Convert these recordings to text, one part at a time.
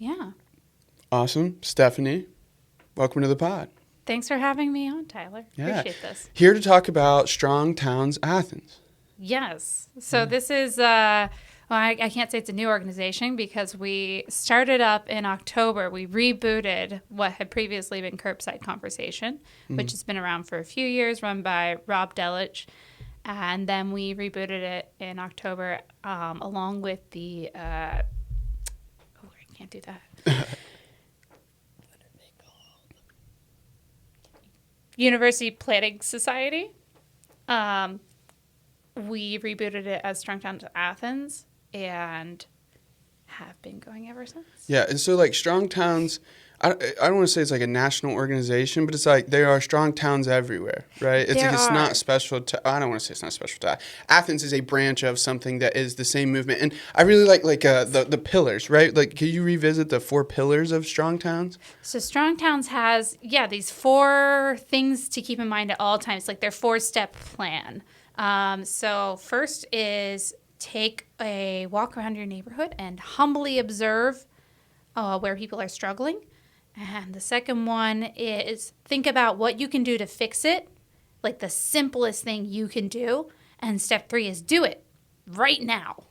Yeah. Awesome. Stephanie, welcome to the pod. Thanks for having me on, Tyler. Yeah. Appreciate this. Here to talk about Strong Towns Athens. Yes. So this is, I can't say it's a new organization because we started up in October. We rebooted what had previously been Curbside Conversation, which has been around for a few years, run by Rob Delich. And then we rebooted it in October along with the, I can't do that. University Planning Society. We rebooted it as Strong Towns Athens and have been going ever since. Yeah, and so like Strong Towns, I don't want to say it's like a national organization, but it's like there are strong towns everywhere, right? It's like it's not special to, I don't want to say it's not special to Athens is a branch of something that is the same movement. And I really like the pillars, right? Like, can you revisit the 4 pillars of Strong Towns? So Strong Towns has, these 4 things to keep in mind at all times, like their 4-step plan. So first is take a walk around your neighborhood and humbly observe where people are struggling. And the second one is think about what you can do to fix it, like the simplest thing you can do. And step 3 is do it right now.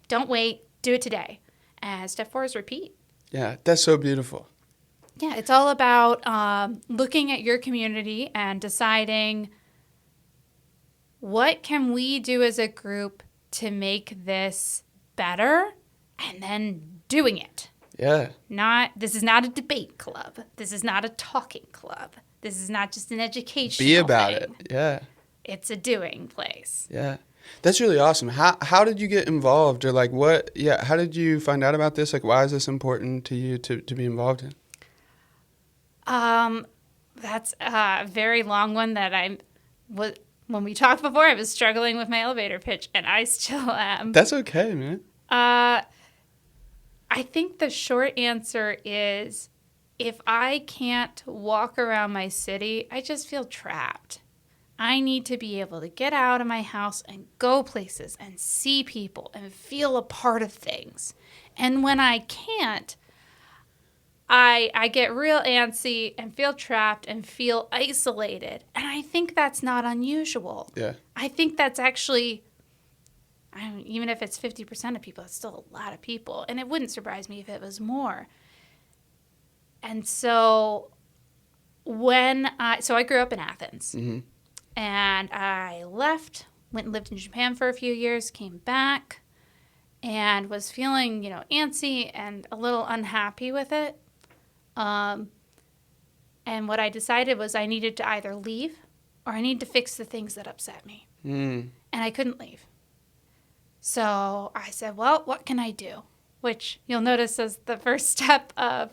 Don't wait. Do it today. And step 4 is repeat. Yeah, that's so beautiful. Yeah, it's all about looking at your community and deciding what can we do as a group to make this better and then doing it. Yeah. This is not a debate club. This is not a talking club. This is not just an educational Be about thing. it. Yeah. It's a doing place. Yeah. That's really awesome. How did you get involved, or like what? Yeah. How did you find out about this? Like, why is this important to you to be involved in? That's a very long one that when we talked before, I was struggling with my elevator pitch, and I still am. That's okay, man. I think the short answer is if I can't walk around my city, I just feel trapped. I need to be able to get out of my house and go places and see people and feel a part of things. And when I can't, I get real antsy and feel trapped and feel isolated. And I think that's not unusual. Yeah. I think that's actually, even if it's 50% of people, it's still a lot of people. And it wouldn't surprise me if it was more. And so I grew up in Athens. Mm-hmm. And I left, went and lived in Japan for a few years, came back, and was feeling, antsy and a little unhappy with it. And what I decided was I needed to either leave or I need to fix the things that upset me. Mm. And I couldn't leave. So I said, well, what can I do? Which you'll notice is the first step of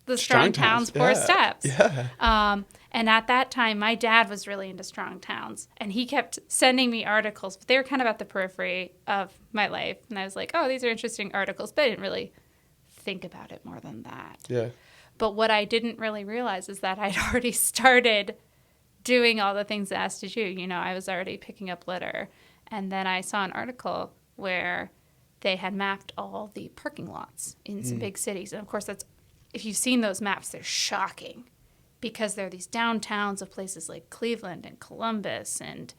the Strong Towns 4 steps. Yeah. And at that time, my dad was really into Strong Towns. And he kept sending me articles. But they were kind of at the periphery of my life. And I was like, oh, these are interesting articles. But I didn't really think about it more than that. Yeah. But what I didn't really realize is that I'd already started doing all the things asked to do. I was already picking up litter. And then I saw an article where they had mapped all the parking lots in some big cities. And, of course, if you've seen those maps, they're shocking because there are these downtowns of places like Cleveland and Columbus and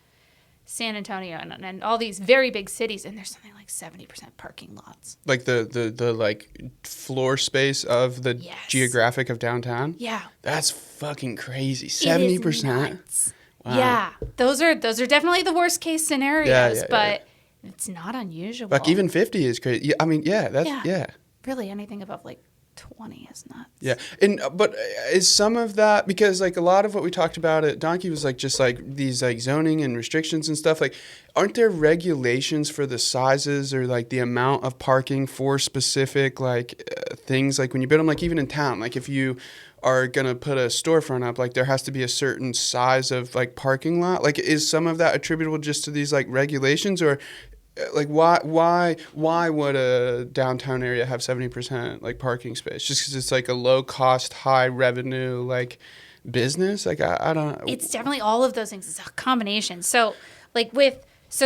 San Antonio and all these very big cities, and there's something like 70% parking lots. Like the like floor space of the geographic of downtown? Yeah. That's fucking crazy. 70%? Wow. Yeah. Those are definitely the worst case scenarios, but it's not unusual. Like even 50 is crazy. I mean, Really anything above like 20 is nuts. Yeah. But is some of that, because like a lot of what we talked about at Donkey was like just like these like zoning and restrictions and stuff, like aren't there regulations for the sizes or like the amount of parking for specific like things, like when you build them, like even in town, like if you are going to put a storefront up, like there has to be a certain size of like parking lot? Like is some of that attributable just to these like regulations, or like why would a downtown area have 70% like parking space? Just because it's like a low cost, high revenue like business? Like I don't. It's definitely all of those things. It's a combination. So like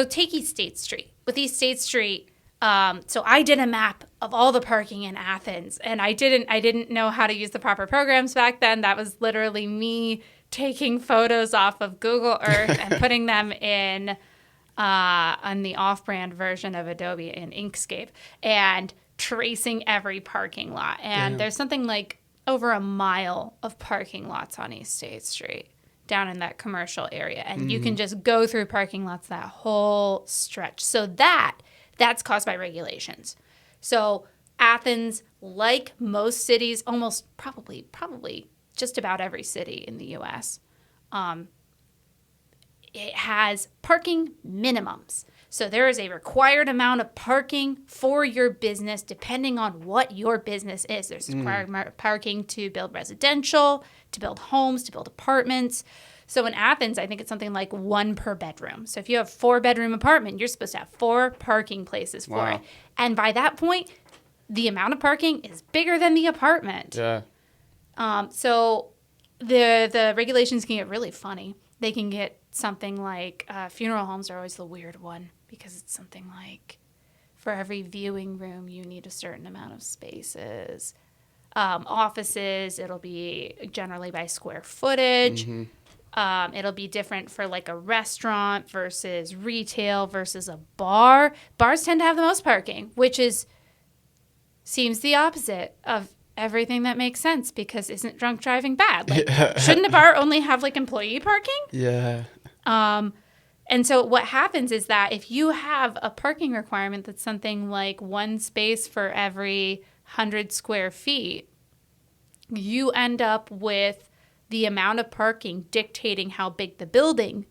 take East State Street. With East State Street, so I did a map of all the parking in Athens. And I didn't know how to use the proper programs back then. That was literally me taking photos off of Google Earth and putting them in on the off-brand version of Adobe in Inkscape and tracing every parking lot. And there's something like over a mile of parking lots on East State Street down in that commercial area. And you can just go through parking lots that whole stretch. So that's caused by regulations. So Athens, like most cities, almost probably just about every city in the U.S., it has parking minimums. So there is a required amount of parking for your business depending on what your business is. There's required parking to build residential, to build homes, to build apartments. So in Athens, I think it's something like 1 per bedroom. So if you have a 4-bedroom apartment, you're supposed to have 4 parking places for it. And by that point, the amount of parking is bigger than the apartment. Yeah. So the regulations can get really funny. They can get something like funeral homes are always the weird one because it's something like for every viewing room, you need a certain amount of spaces. Offices, it'll be generally by square footage. It'll be different for like a restaurant versus retail versus a bar. Bars tend to have the most parking, which seems the opposite of everything that makes sense because isn't drunk driving bad? Like, shouldn't a bar only have like employee parking? Yeah. And so what happens is that if you have a parking requirement that's something like 1 space for every 100 square feet, you end up with the amount of parking dictating how big the building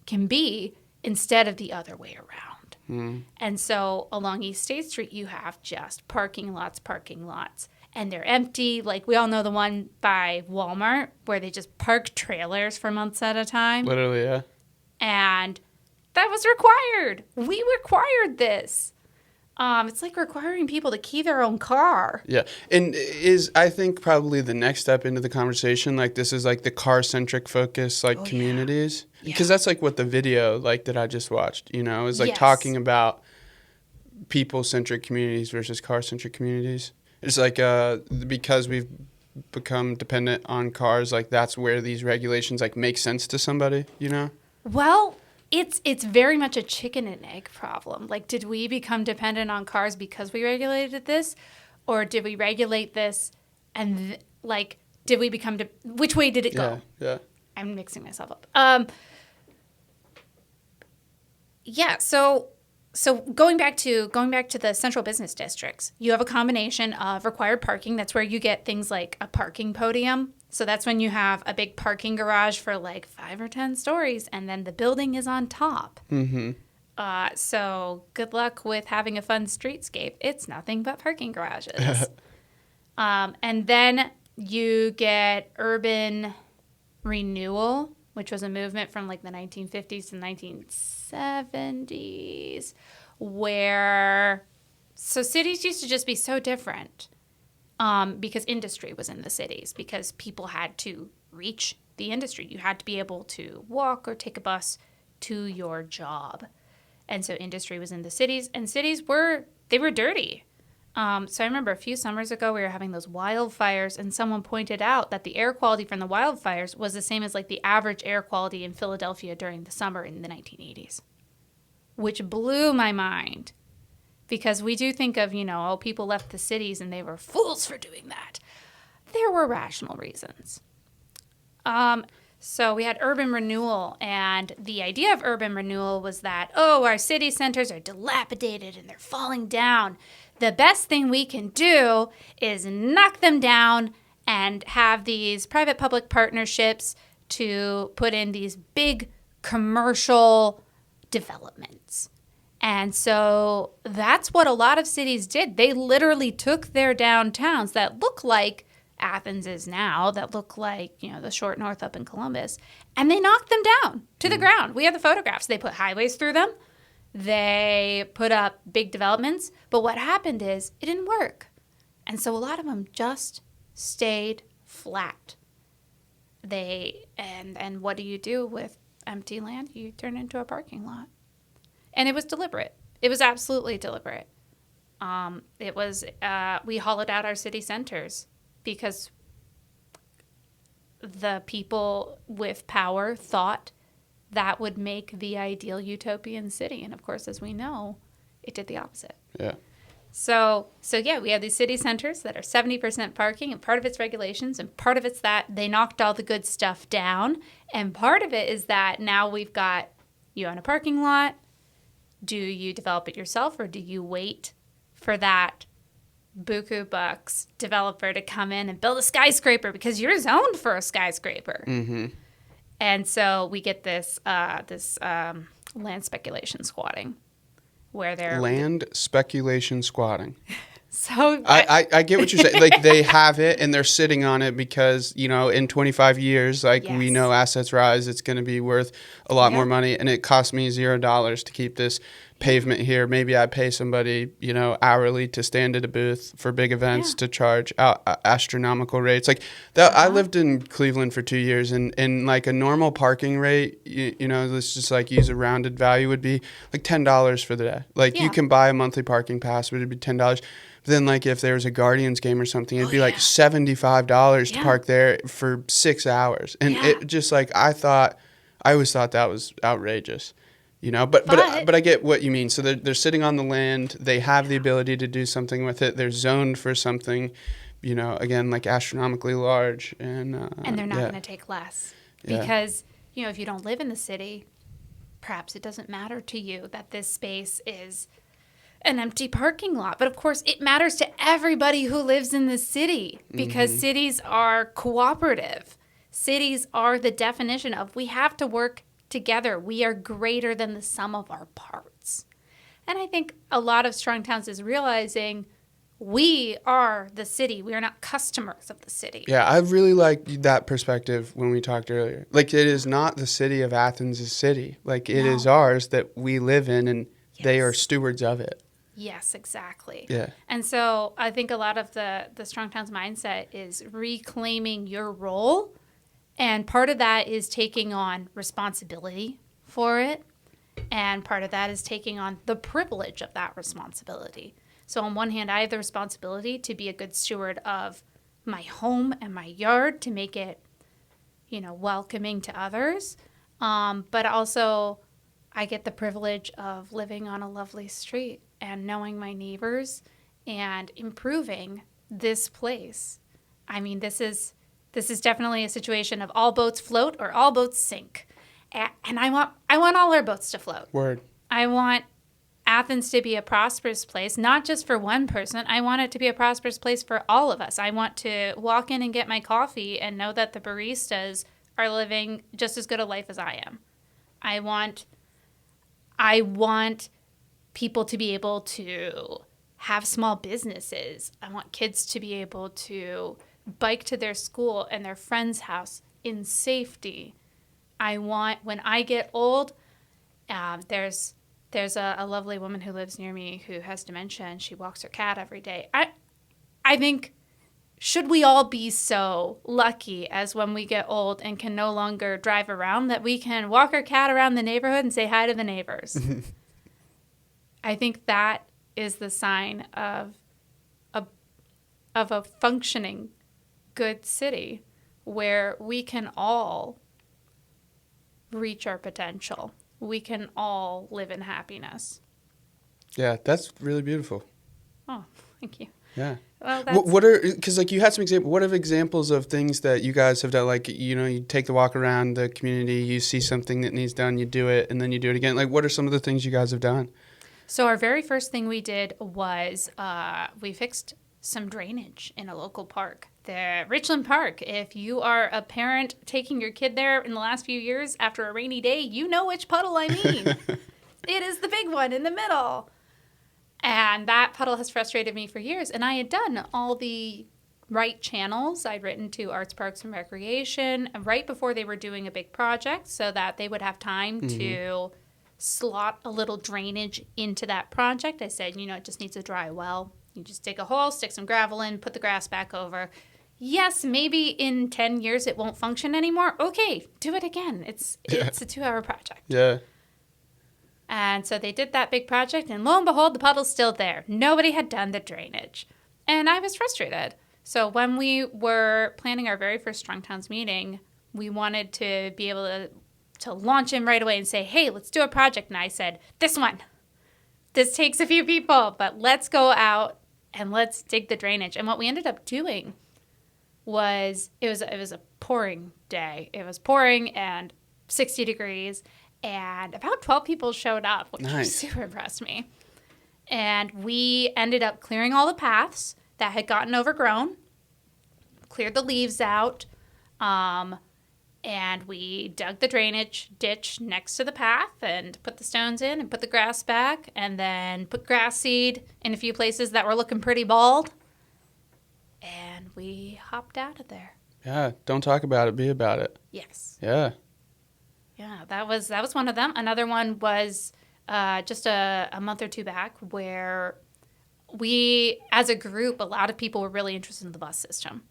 can be instead of the other way around. And so along East State Street, you have just parking lots. And they're empty. Like, we all know the one by Walmart where they just park trailers for months at a time. Literally, yeah. And that was required. We required this. It's like requiring people to key their own car. Yeah. And I think probably the next step into the conversation, like this is like the car-centric focus, like communities. Because that's like what the video like that I just watched, is like talking about people-centric communities versus car-centric communities. It's like because we've become dependent on cars, like that's where these regulations like make sense to somebody, Well, it's very much a chicken and egg problem. Like, did we become dependent on cars because we regulated this? Or did we regulate this and, did we become... which way did it go? Yeah. I'm mixing myself up. So going back to the central business districts, you have a combination of required parking. That's where you get things like a parking podium. So that's when you have a big parking garage for like 5 or 10 stories, and then the building is on top. So good luck with having a fun streetscape. It's nothing but parking garages. And then you get urban renewal, which was a movement from like the 1950s to 1970s, so cities used to just be so different because industry was in the cities, because people had to reach the industry. You had to be able to walk or take a bus to your job. And so industry was in the cities, and cities were dirty. So I remember a few summers ago, we were having those wildfires, and someone pointed out that the air quality from the wildfires was the same as like the average air quality in Philadelphia during the summer in the 1980s, which blew my mind, because we do think of, people left the cities and they were fools for doing that. There were rational reasons. So we had urban renewal, and the idea of urban renewal was that, our city centers are dilapidated and they're falling down. The best thing we can do is knock them down and have these private-public partnerships to put in these big commercial developments. And so that's what a lot of cities did. They literally took their downtowns that look like Athens is now, that look like, the short north up in Columbus, and they knocked them down to the ground. We have the photographs. They put highways through them. They put up big developments. But what happened is it didn't work. And so a lot of them just stayed flat. And what do you do with empty land? You turn it into a parking lot. And it was deliberate. It was absolutely deliberate. It was we hollowed out our city centers because the people with power thought that would make the ideal utopian city. And of course, as we know, it did the opposite. Yeah. So yeah, we have these city centers that are 70% parking, and part of it's regulations, and part of it's that they knocked all the good stuff down. And part of it is that now we've got, you own a parking lot. Do you develop it yourself, or do you wait for that buku bucks developer to come in and build a skyscraper because you're zoned for a skyscraper? Mm-hmm. And so we get this land speculation squatting, where they're Land speculation squatting. so I get what you're saying. Like, they have it and they're sitting on it because, in 25 years, we Yes. know assets rise. It's going to be worth a lot more Yeah. money. And it cost me $0 to keep this pavement here. Maybe I pay somebody, hourly to stand at a booth for big events Yeah. to charge astronomical rates. Like that, I lived in Cleveland for 2 years, and like a normal parking rate, let's just like use a rounded value, would be like $10 for the day. Like Yeah. you can buy a monthly parking pass, but it'd be $10. But then, like, if there was a Guardians game or something, it'd be like $75 to Yeah. park there for 6 hours. And Yeah. it just like, I always thought that was outrageous, but I get what you mean. So they're sitting on the land. They have the ability to do something with it. They're zoned for something, again, like astronomically large. And they're not going to take less Yeah. because, if you don't live in the city, perhaps it doesn't matter to you that this space is an empty parking lot. But of course, it matters to everybody who lives in the city because cities are cooperative. Cities are the definition of we have to work together. We are greater than the sum of our parts. And I think a lot of strong towns is realizing we are the city. We are not customers of the city. Yeah, I really like that perspective when we talked earlier. Like, it is not the city of Athens' city. Like, it is ours that we live in, and they are stewards of it. Yes, exactly. Yeah. And so I think a lot of the strong towns mindset is reclaiming your role. And part of that is taking on responsibility for it. And part of that is taking on the privilege of that responsibility. So on one hand, I have the responsibility to be a good steward of my home and my yard to make it, welcoming to others. But also I get the privilege of living on a lovely street and knowing my neighbors and improving this place. I mean, this is definitely a situation of all boats float or all boats sink. And I want all our boats to float. Word. I want Athens to be a prosperous place, not just for one person. I want it to be a prosperous place for all of us. I want to walk in and get my coffee and know that the baristas are living just as good a life as I am. I want people to be able to have small businesses. I want kids to be able to bike to their school and their friend's house in safety. I want, when I get old, there's a lovely woman who lives near me who has dementia, and she walks her cat every day. I think, should we all be so lucky as when we get old and can no longer drive around that we can walk our cat around the neighborhood and say hi to the neighbors? I think that is the sign of a functioning good city where we can all reach our potential. We can all live in happiness. Yeah, that's really beautiful. Oh, thank you. Yeah. Well, that's, What are, because like you had some examples, what are examples of things that you guys have done? Like, you take the walk around the community, you see something that needs done, you do it, and then you do it again. Like, what are some of the things you guys have done? so our very first thing we did was we fixed some drainage in a local park. The Richland Park. If you are a parent taking your kid there in the last few years after a rainy day, you know which puddle I mean. It is the big one in the middle. And that puddle has frustrated me for years. And I had done all the right channels. I'd written to Arts, Parks, and Recreation right before they were doing a big project so that they would have time to slot a little drainage into that project. I said, it just needs a dry well. You just dig a hole, stick some gravel in, put the grass back over. Yes, maybe in 10 years it won't function anymore. Okay, do it again. It's a 2-hour project. Yeah. And so they did that big project, and lo and behold, the puddle's still there. Nobody had done the drainage. And I was frustrated. So when we were planning our very first Strong Towns meeting, we wanted to be able to launch in right away and say, hey, let's do a project. And I said, this one. This takes a few people, but let's go out and let's dig the drainage. And what we ended up doing was it was a pouring day. It was pouring and 60 degrees, and about 12 people showed up, which super impressed me. And we ended up clearing all the paths that had gotten overgrown, cleared the leaves out, and we dug the drainage ditch next to the path and put the stones in and put the grass back, and then put grass seed in a few places that were looking pretty bald. And we hopped out of there. Yeah, don't talk about it, be about it. Yes. Yeah. Yeah, that was one of them. Another one was just a month or two back where we, as a group, a lot of people were really interested in the bus system.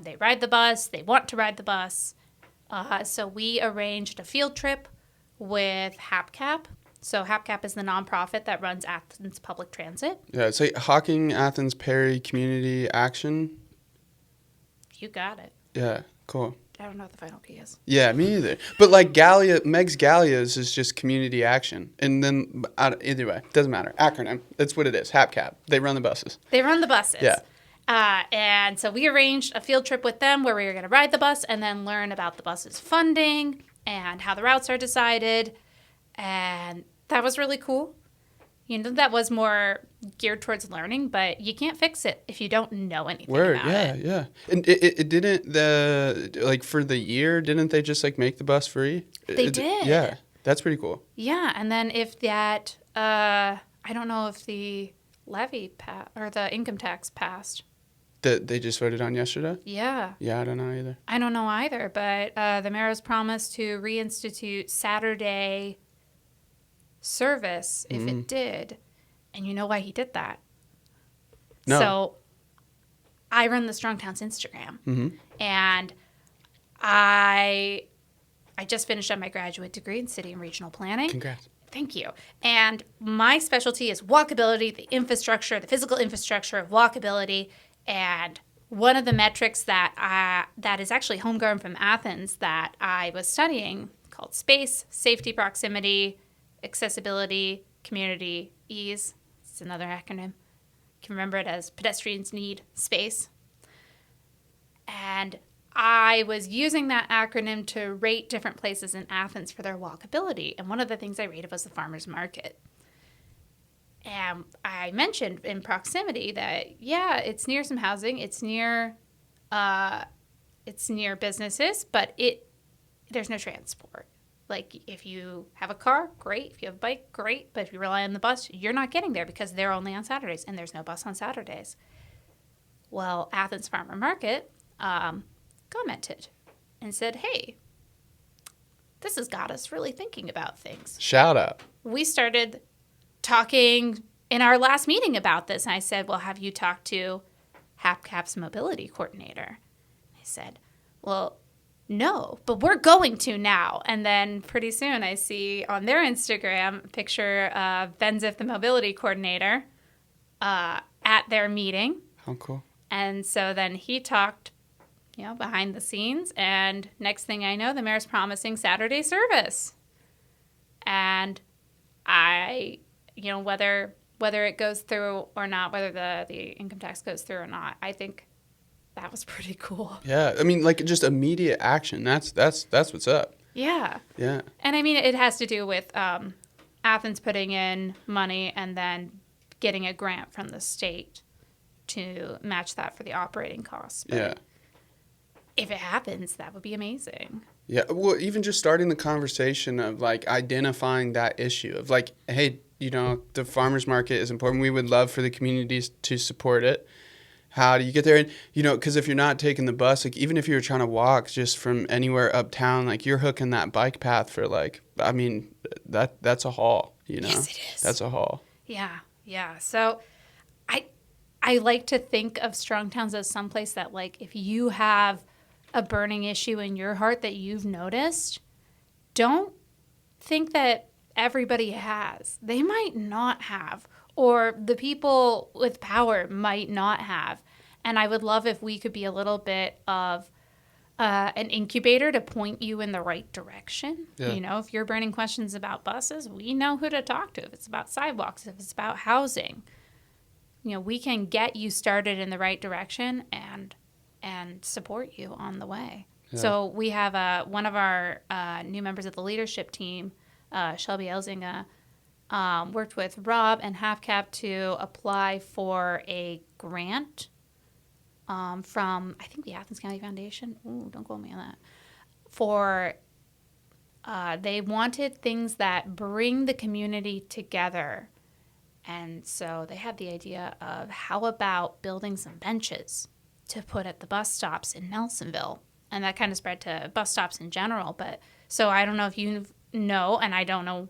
They ride the bus. They want to ride the bus. So we arranged a field trip with HAPCAP. So HAPCAP is the nonprofit that runs Athens Public Transit. Yeah, it's like Hocking, Athens, Perry Community Action. You got it. Yeah, cool. I don't know what the final P is. Yeah, me either. But like Meg's Gallias is just community action. And then, either way, doesn't matter. Acronym. That's what it is. HAPCAP. They run the buses. They run the buses. Yeah. And so we arranged a field trip with them where we were going to ride the bus and then learn about the bus's funding and how the routes are decided. And that was really cool. You know, that was more geared towards learning, but you can't fix it if you don't know anything about it. Yeah. And it didn't, like for the year, didn't they just like make the bus free? They did. Yeah, that's pretty cool. Yeah, and then if that, I don't know if the levy or the income tax passed. That they just voted on yesterday? Yeah. Yeah, I don't know either. I don't know either, but the mayor has promised to reinstitute Saturday service if it did. And you know why he did that? No. So I run the Strong Towns Instagram, and I just finished up my graduate degree in city and regional planning. Congrats. Thank you. And my specialty is walkability, the infrastructure, the physical infrastructure of walkability. And one of the metrics that is actually homegrown from Athens that I was studying called SPACE, safety, proximity, accessibility, community, ease. It's another acronym. You can remember it as pedestrians need space. And I was using that acronym to rate different places in Athens for their walkability. And one of the things I rated was the farmer's market. And I mentioned in proximity that, yeah, it's near some housing, it's near businesses, but there's no transport. Like, if you have a car, great. If you have a bike, great. But if you rely on the bus, you're not getting there because they're only on Saturdays, and there's no bus on Saturdays. Well, Athens Farmer Market commented and said, hey, this has got us really thinking about things. Shout out. We started talking in our last meeting about this, and I said, well, have you talked to HAPCAP's mobility coordinator? He said, well, no, but we're going to now. And then pretty soon I see on their Instagram a picture of Benzif, the mobility coordinator, at their meeting. How cool. And so then he talked, behind the scenes. And next thing I know, the mayor's promising Saturday service. And I, whether it goes through or not, whether the income tax goes through or not, I think that was pretty cool. Yeah, I mean, like just immediate action. That's what's up. Yeah. Yeah. And I mean, it has to do with Athens putting in money and then getting a grant from the state to match that for the operating costs. But yeah. If it happens, that would be amazing. Yeah. Well, even just starting the conversation of like identifying that issue of like, hey, the farmers market is important. We would love for the communities to support it. How do you get there? And, because if you're not taking the bus, like even if you're trying to walk just from anywhere uptown, like you're hooking that bike path for like, I mean, that's a haul, Yes, it is. That's a haul. Yeah. Yeah. So I like to think of Strong Towns as someplace that like, if you have a burning issue in your heart that you've noticed, don't think that everybody has. They might not have, or the people with power might not have. And I would love if we could be a little bit of an incubator to point you in the right direction. Yeah. You know, if you're burning questions about buses, we know who to talk to. If it's about sidewalks, if it's about housing, you know, we can get you started in the right direction and support you on the way. Yeah. So we have one of our new members of the leadership team, Shelby Elzinga, worked with Rob and HalfCap to apply for a grant from, I think, the Athens County Foundation. Ooh, don't quote me on that. For they wanted things that bring the community together. And so they had the idea of how about building some benches to put at the bus stops in Nelsonville. And that kind of spread to bus stops in general. But so I don't know if you know, and I don't know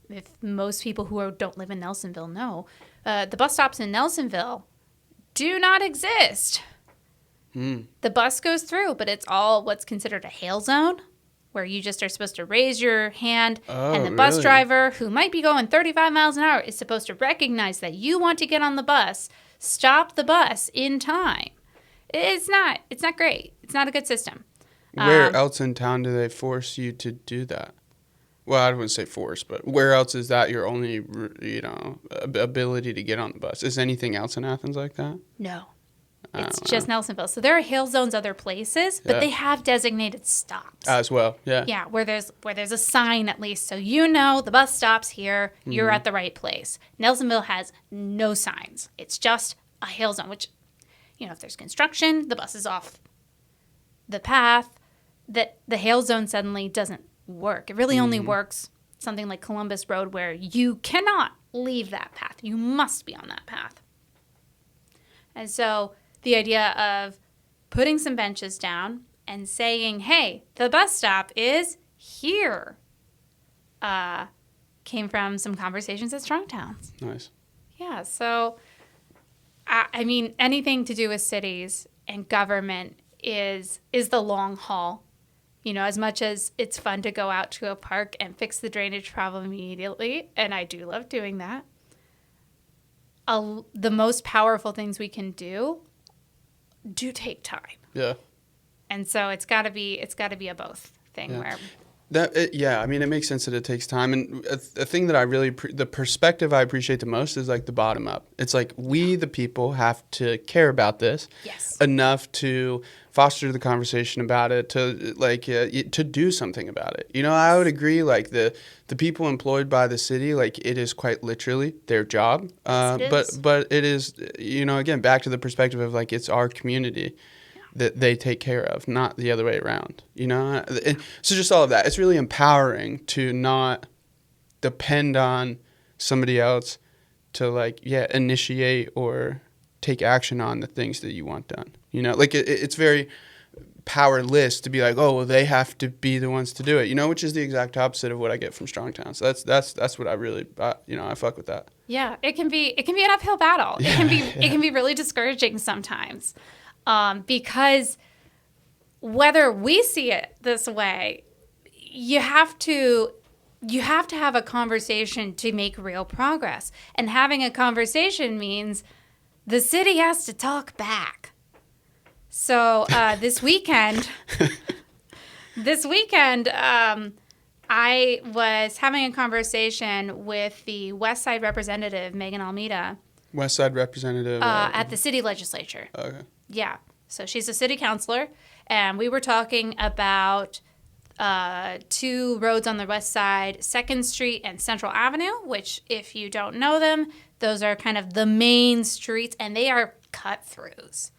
if most people who don't live in Nelsonville know, the bus stops in Nelsonville do not exist. The bus goes through, but it's all what's considered a hail zone, where you just are supposed to raise your hand, and the bus driver, who might be going 35 miles an hour, is supposed to recognize that you want to get on the bus, stop the bus in time. It's not great. It's not a good system. Where else in town do they force you to do that? Well, I wouldn't say force, but where else is that your only, ability to get on the bus? Is anything else in Athens like that? No. It's just Nelsonville. So there are hail zones other places, but they have designated stops. As well, yeah. Yeah, where there's a sign at least, so you know the bus stops here, you're at the right place. Nelsonville has no signs. It's just a hail zone, which, you know, if there's construction, the bus is off the path, that the hail zone suddenly doesn't work. It really only works something like Columbus Road, where you cannot leave that path. You must be on that path. And so the idea of putting some benches down and saying, hey, the bus stop is here, came from some conversations at Strong Towns. Nice. Yeah, so, I mean, anything to do with cities and government is the long haul. You know, as much as it's fun to go out to a park and fix the drainage problem immediately, and I do love doing that, the most powerful things we can do take time. Yeah. And so it's got to be a both thing. Yeah. Where I mean, it makes sense that it takes time. And a thing that I really, the perspective I appreciate the most is like the bottom up. It's like we, the people, have to care about this enough to foster the conversation about it, to do something about it. You know, I would agree, like the people employed by the city, like it is quite literally their job. But it is, you know, again, back to the perspective of like it's our community that they take care of, not the other way around, you know? So just all of that. It's really empowering to not depend on somebody else to, like, initiate or take action on the things that you want done. You know, like it's very powerless to be like, oh, well, they have to be the ones to do it, you know, which is the exact opposite of what I get from Strong Town. So that's what I really, I fuck with that. Yeah, it can be an uphill battle. It can be really discouraging sometimes. Because whether we see it this way, you have to have a conversation to make real progress. And having a conversation means the city has to talk back. So this weekend, I was having a conversation with the West Side representative, Megan Almeida. West Side representative? At the city legislature. Okay. Yeah. So she's a city councilor, and we were talking about 2 roads on the west side, 2nd Street and Central Avenue, which, if you don't know them, those are kind of the main streets, and they are cut-throughs.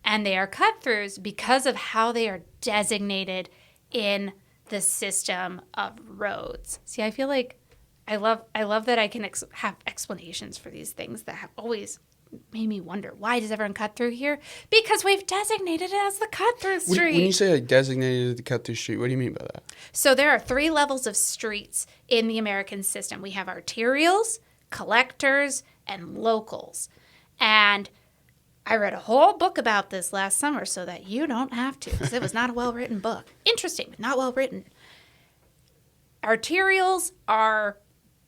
And they are cut-throughs because of how they are designated in the system of roads. See, I feel like I love that I can have explanations for these things that have always made me wonder, why does everyone cut through here? Because we've designated it as the cut-through street. When you say like designated the cut-through street, what do you mean by that? So there are 3 levels of streets in the American system. We have arterials, collectors, and locals. And I read a whole book about this last summer so that you don't have to, because it was not a well-written book. Interesting, but not well-written. Arterials are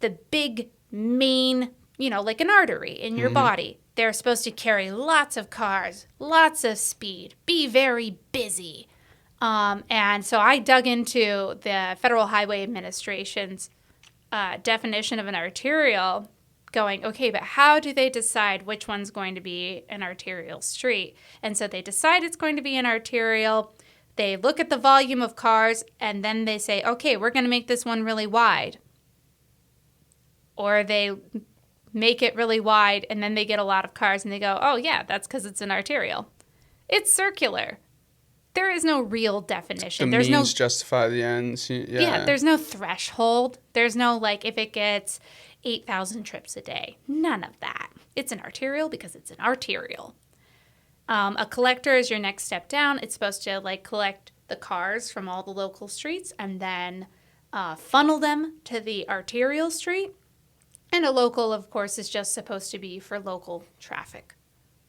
the big main, like an artery in your body. They're supposed to carry lots of cars, lots of speed, be very busy. And so I dug into the Federal Highway Administration's definition of an arterial, going, okay, but how do they decide which one's going to be an arterial street? And so they decide it's going to be an arterial. They look at the volume of cars, and then they say, okay, we're going to make this one really wide. Or they make it really wide, and then they get a lot of cars, and they go, oh, yeah, that's because it's an arterial. It's circular. There is no real definition. The There's means justify the ends. Yeah, there's no threshold. There's no, like, if it gets 8,000 trips a day. None of that. It's an arterial because it's an arterial. A collector is your next step down. It's supposed to, like, collect the cars from all the local streets and then funnel them to the arterial street. And a local, of course, is just supposed to be for local traffic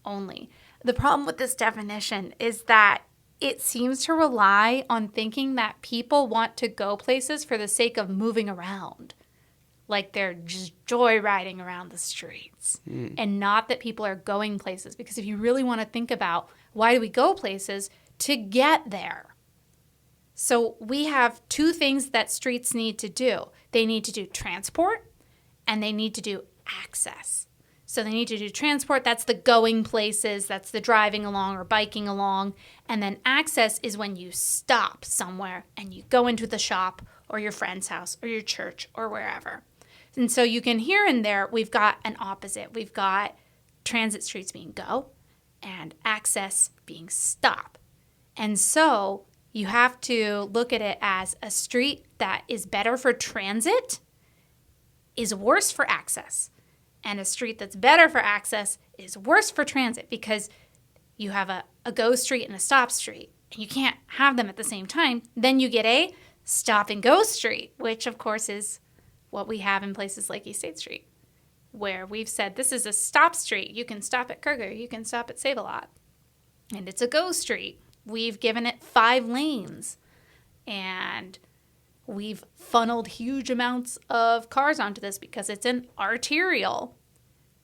only. The problem with this definition is that it seems to rely on thinking that people want to go places for the sake of moving around. Like they're just joyriding around the streets. And not that people are going places. Because if you really want to think about why do we go places, to get there. So we have two things that streets need to do. They need to do transport and they need to do access. So they need to do transport. That's the going places. That's the driving along or biking along. And then access is when you stop somewhere and you go into the shop or your friend's house or your church or wherever. And so you can here and there, we've got an opposite. We've got transit streets being go and access being stop. And so you have to look at it as a street that is better for transit is worse for access. And a street that's better for access is worse for transit because you have a go street and a stop street. And you can't have them at the same time. Then you get a stop and go street, which of course is what we have in places like East 8th Street, where we've said this is a stop street. You can stop at Kruger. You can stop at Save-A-Lot. And it's a go street. We've given it 5 lanes. And we've funneled huge amounts of cars onto this because it's an arterial.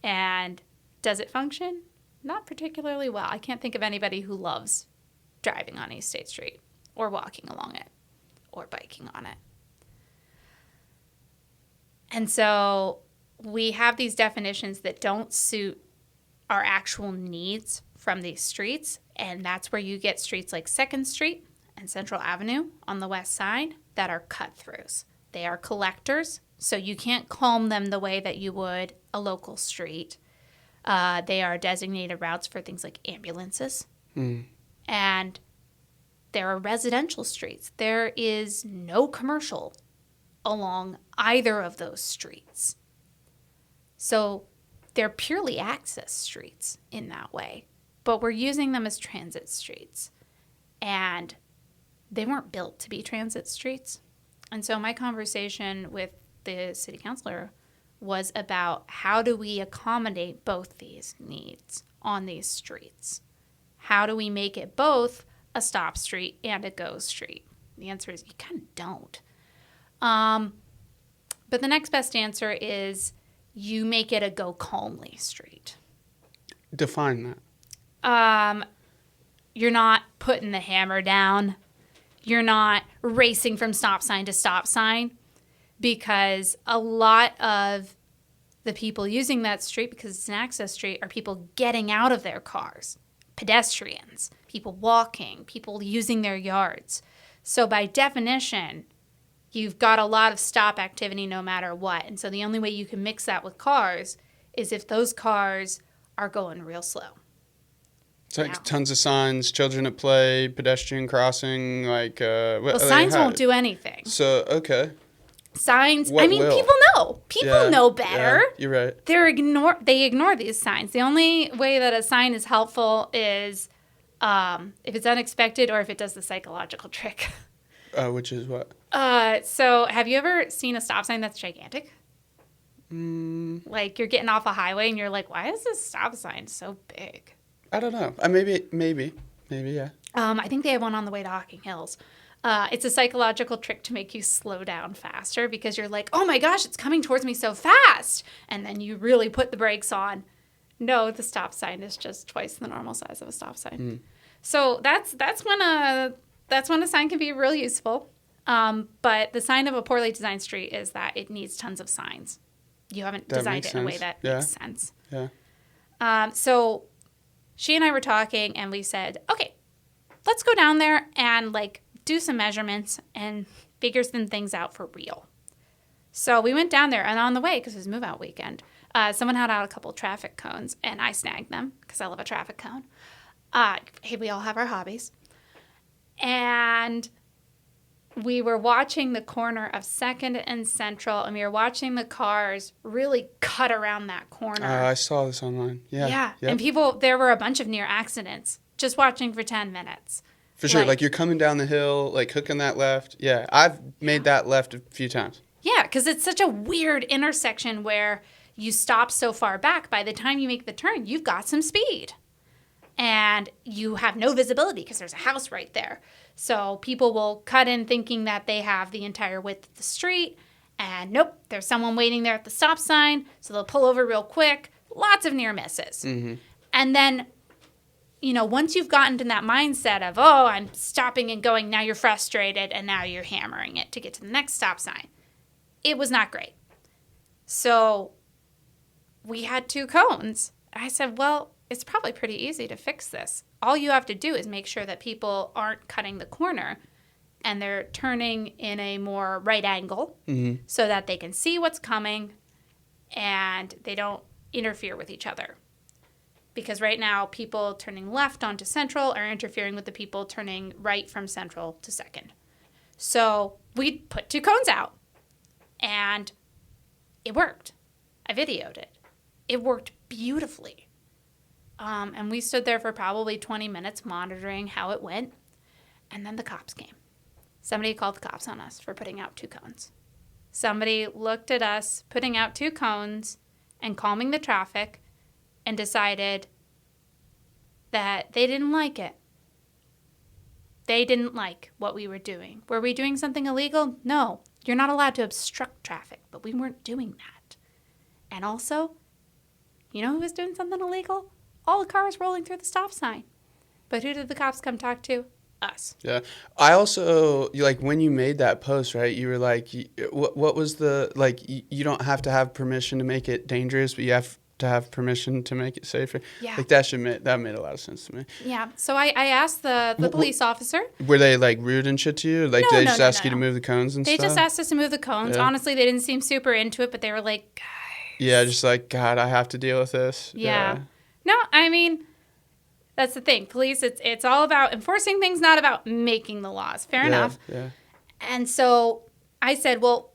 And does it function? Not particularly well. I can't think of anybody who loves driving on East 8th Street or walking along it or biking on it. And so we have these definitions that don't suit our actual needs from these streets. And that's where you get streets like 2nd Street and Central Avenue on the west side that are cut-throughs. They are collectors, so you can't calm them the way that you would a local street. They are designated routes for things like ambulances. And there are residential streets. There is no commercial along either of those streets. So they're purely access streets in that way. But we're using them as transit streets. And they weren't built to be transit streets. And so my conversation with the city councilor was about how do we accommodate both these needs on these streets? How do we make it both a stop street and a go street? The answer is you kind of don't. But the next best answer is you make it a go calmly street. Define that. You're not putting the hammer down. You're not racing from stop sign to stop sign, because a lot of the people using that street, because it's an access street, are people getting out of their cars, pedestrians, people walking, people using their yards. So by definition, you've got a lot of stop activity no matter what. And so the only way you can mix that with cars is if those cars are going real slow. It's like tons of signs, children at play, pedestrian crossing, like... well, signs won't do anything. So, okay. Signs, What will? People know. People know better. Yeah, you're right. They ignore these signs. The only way that a sign is helpful is if it's unexpected or if it does the psychological trick. Which is what? So have you ever seen a stop sign that's gigantic? Like you're getting off a highway and you're like, why is this stop sign so big? I don't know. Maybe, yeah. I think they have one on the way to Hocking Hills. It's a psychological trick to make you slow down faster because you're like, oh my gosh, it's coming towards me so fast. And then you really put the brakes on. No, the stop sign is just twice the normal size of a stop sign. So that's when a sign can be real useful. But the sign of a poorly designed street is that it needs tons of signs. You haven't designed it in a way that makes sense. Yeah. So she and I were talking, and we said, okay, let's go down there and like do some measurements and figure some things out for real. So we went down there, and on the way, because it was move-out weekend, someone had out a couple traffic cones, and I snagged them because I love a traffic cone. Hey, we all have our hobbies. And we were watching the corner of 2nd and Central, and we were watching the cars really cut around that corner. I saw this online. Yeah. Yeah. Yep. And there were a bunch of near accidents just watching for 10 minutes. For sure. Like you're coming down the hill, like hooking that left. Yeah. I've made that left a few times. Yeah, because it's such a weird intersection where you stop so far back. By the time you make the turn, you've got some speed. And you have no visibility because there's a house right there. So people will cut in thinking that they have the entire width of the street. And nope, there's someone waiting there at the stop sign. So they'll pull over real quick. Lots of near misses. Mm-hmm. And then, once you've gotten to that mindset of, oh, I'm stopping and going, now you're frustrated. And now you're hammering it to get to the next stop sign. It was not great. So we had 2 cones. I said, well, it's probably pretty easy to fix this. All you have to do is make sure that people aren't cutting the corner and they're turning in a more right angle so that they can see what's coming and they don't interfere with each other. Because right now, people turning left onto Central are interfering with the people turning right from Central to 2nd. So we put 2 cones out. And it worked. I videoed it. It worked beautifully. And we stood there for probably 20 minutes monitoring how it went. And then the cops came. Somebody called the cops on us for putting out 2 cones. Somebody looked at us putting out 2 cones and calming the traffic and decided that they didn't like it. They didn't like what we were doing. Were we doing something illegal? No. You're not allowed to obstruct traffic, but we weren't doing that. And also, who was doing something illegal? All the cars rolling through the stop sign. But who did the cops come talk to? Us. Yeah. I also, when you made that post, right, you were like, what was the, you don't have to have permission to make it dangerous, but you have to have permission to make it safer. Yeah. That made a lot of sense to me. Yeah. So I asked the police officer. Were they rude and shit to you? Did they just ask you to move the cones and stuff? They just asked us to move the cones. Yeah. Honestly, they didn't seem super into it, but they were like, guys. Yeah, just God, I have to deal with this. Yeah. No, I mean, that's the thing. Police, it's all about enforcing things, not about making the laws. Fair enough. Yeah. And so I said, well,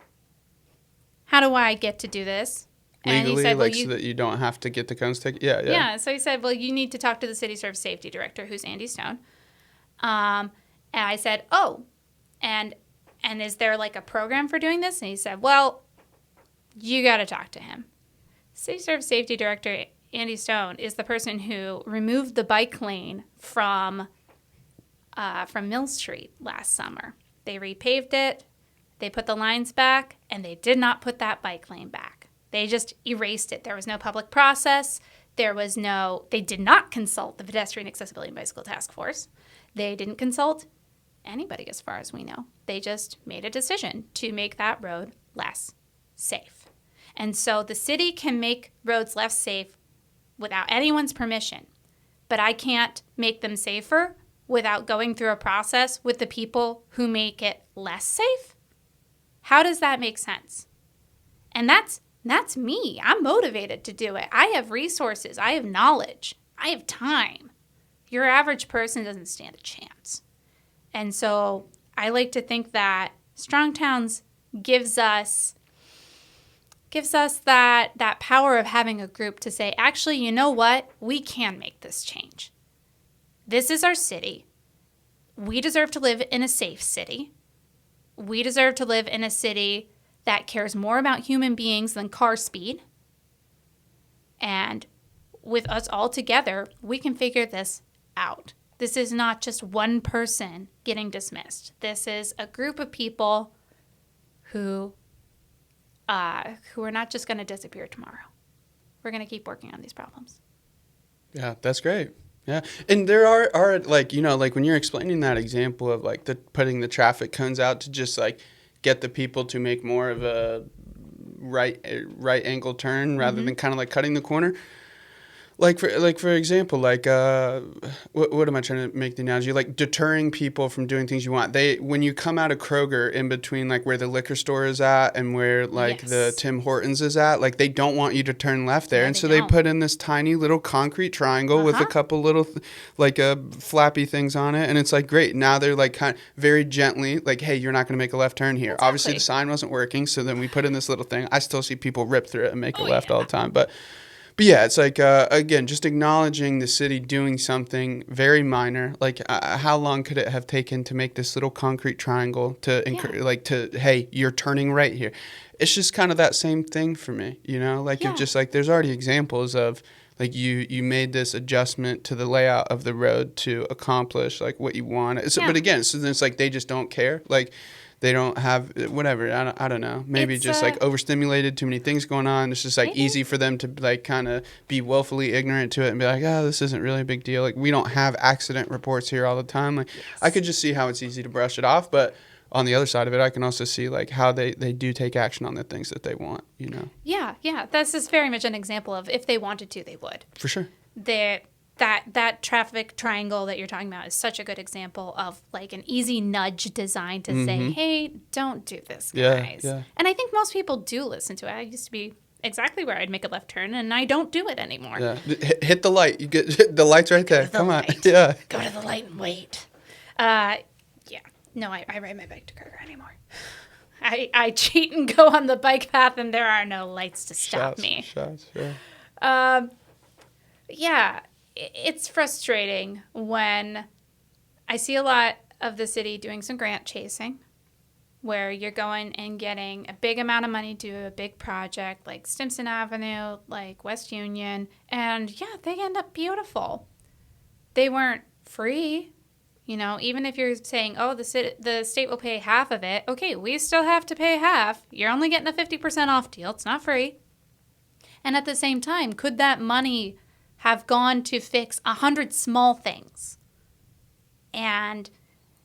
how do I get to do this? And legally, he said, so that you don't have to get the cones taken? Yeah. Yeah, so he said, well, you need to talk to the city service safety director, who's Andy Stone. And I said, oh, and is there a program for doing this? And he said, well, you got to talk to him. City service safety director Andy Stone is the person who removed the bike lane from Mill Street last summer. They repaved it, they put the lines back, and they did not put that bike lane back. They just erased it. There was no public process. They did not consult the Pedestrian Accessibility and Bicycle Task Force. They didn't consult anybody as far as we know. They just made a decision to make that road less safe. And so the city can make roads less safe without anyone's permission, but I can't make them safer without going through a process with the people who make it less safe. How does that make sense? And that's me. I'm motivated to do it. I have resources. I have knowledge. I have time. Your average person doesn't stand a chance. And so I like to think that Strong Towns gives us that power of having a group to say, actually, you know what? We can make this change. This is our city. We deserve to live in a safe city. We deserve to live in a city that cares more about human beings than car speed. And with us all together, we can figure this out. This is not just one person getting dismissed. This is a group of people who are not just going to disappear tomorrow. We're going to keep working on these problems. Yeah, that's great. Yeah. And there are like, like when you're explaining that example of like putting the traffic cones out to just like get the people to make more of a right angle turn rather than kind of like cutting the corner. Like for example, like what am I trying to make the analogy? Like deterring people from doing things you want. When you come out of Kroger in between like where the liquor store is at and where like the Tim Hortons is at, like they don't want you to turn left there, and so they put in this tiny little concrete triangle with a couple little flappy things on it, and it's like great. Now they're like kind of very gently like, hey, you're not going to make a left turn here. Exactly. Obviously the sign wasn't working, so then we put in this little thing. I still see people rip through it and make a left all the time, but yeah, it's like, again, just acknowledging the city doing something very minor. Like, how long could it have taken to make this little concrete triangle to hey, you're turning right here? It's just kind of that same thing for me, Like, if just like there's already examples of like you made this adjustment to the layout of the road to accomplish like what you want. So, but again, so then it's like they just don't care. Like, they don't have whatever. I don't know. Maybe it's just like overstimulated, too many things going on. It's just like easy for them to like kind of be willfully ignorant to it and be like, oh, this isn't really a big deal. Like we don't have accident reports here all the time. Like I could just see how it's easy to brush it off, but on the other side of it, I can also see like how they do take action on the things that they want. Yeah. This is very much an example of if they wanted to, they would. For sure. That traffic triangle that you're talking about is such a good example of like an easy nudge designed to say, hey, don't do this, guys. Yeah. And I think most people do listen to it. I used to be exactly where I'd make a left turn, and I don't do it anymore. Yeah. Hit the light. You get the light's right there. Come on. Yeah. Go to the light and wait. Yeah. No, I ride my bike to Kroger anymore. I cheat and go on the bike path, and there are no lights to stop me. Yeah. It's frustrating when I see a lot of the city doing some grant chasing where you're going and getting a big amount of money to do a big project like Stimson Avenue, like West Union, and they end up beautiful. They weren't free. Even if you're saying, oh, the state will pay half of it, okay, we still have to pay half. You're only getting a 50% off deal. It's not free. And at the same time, could that money have gone to fix 100 small things and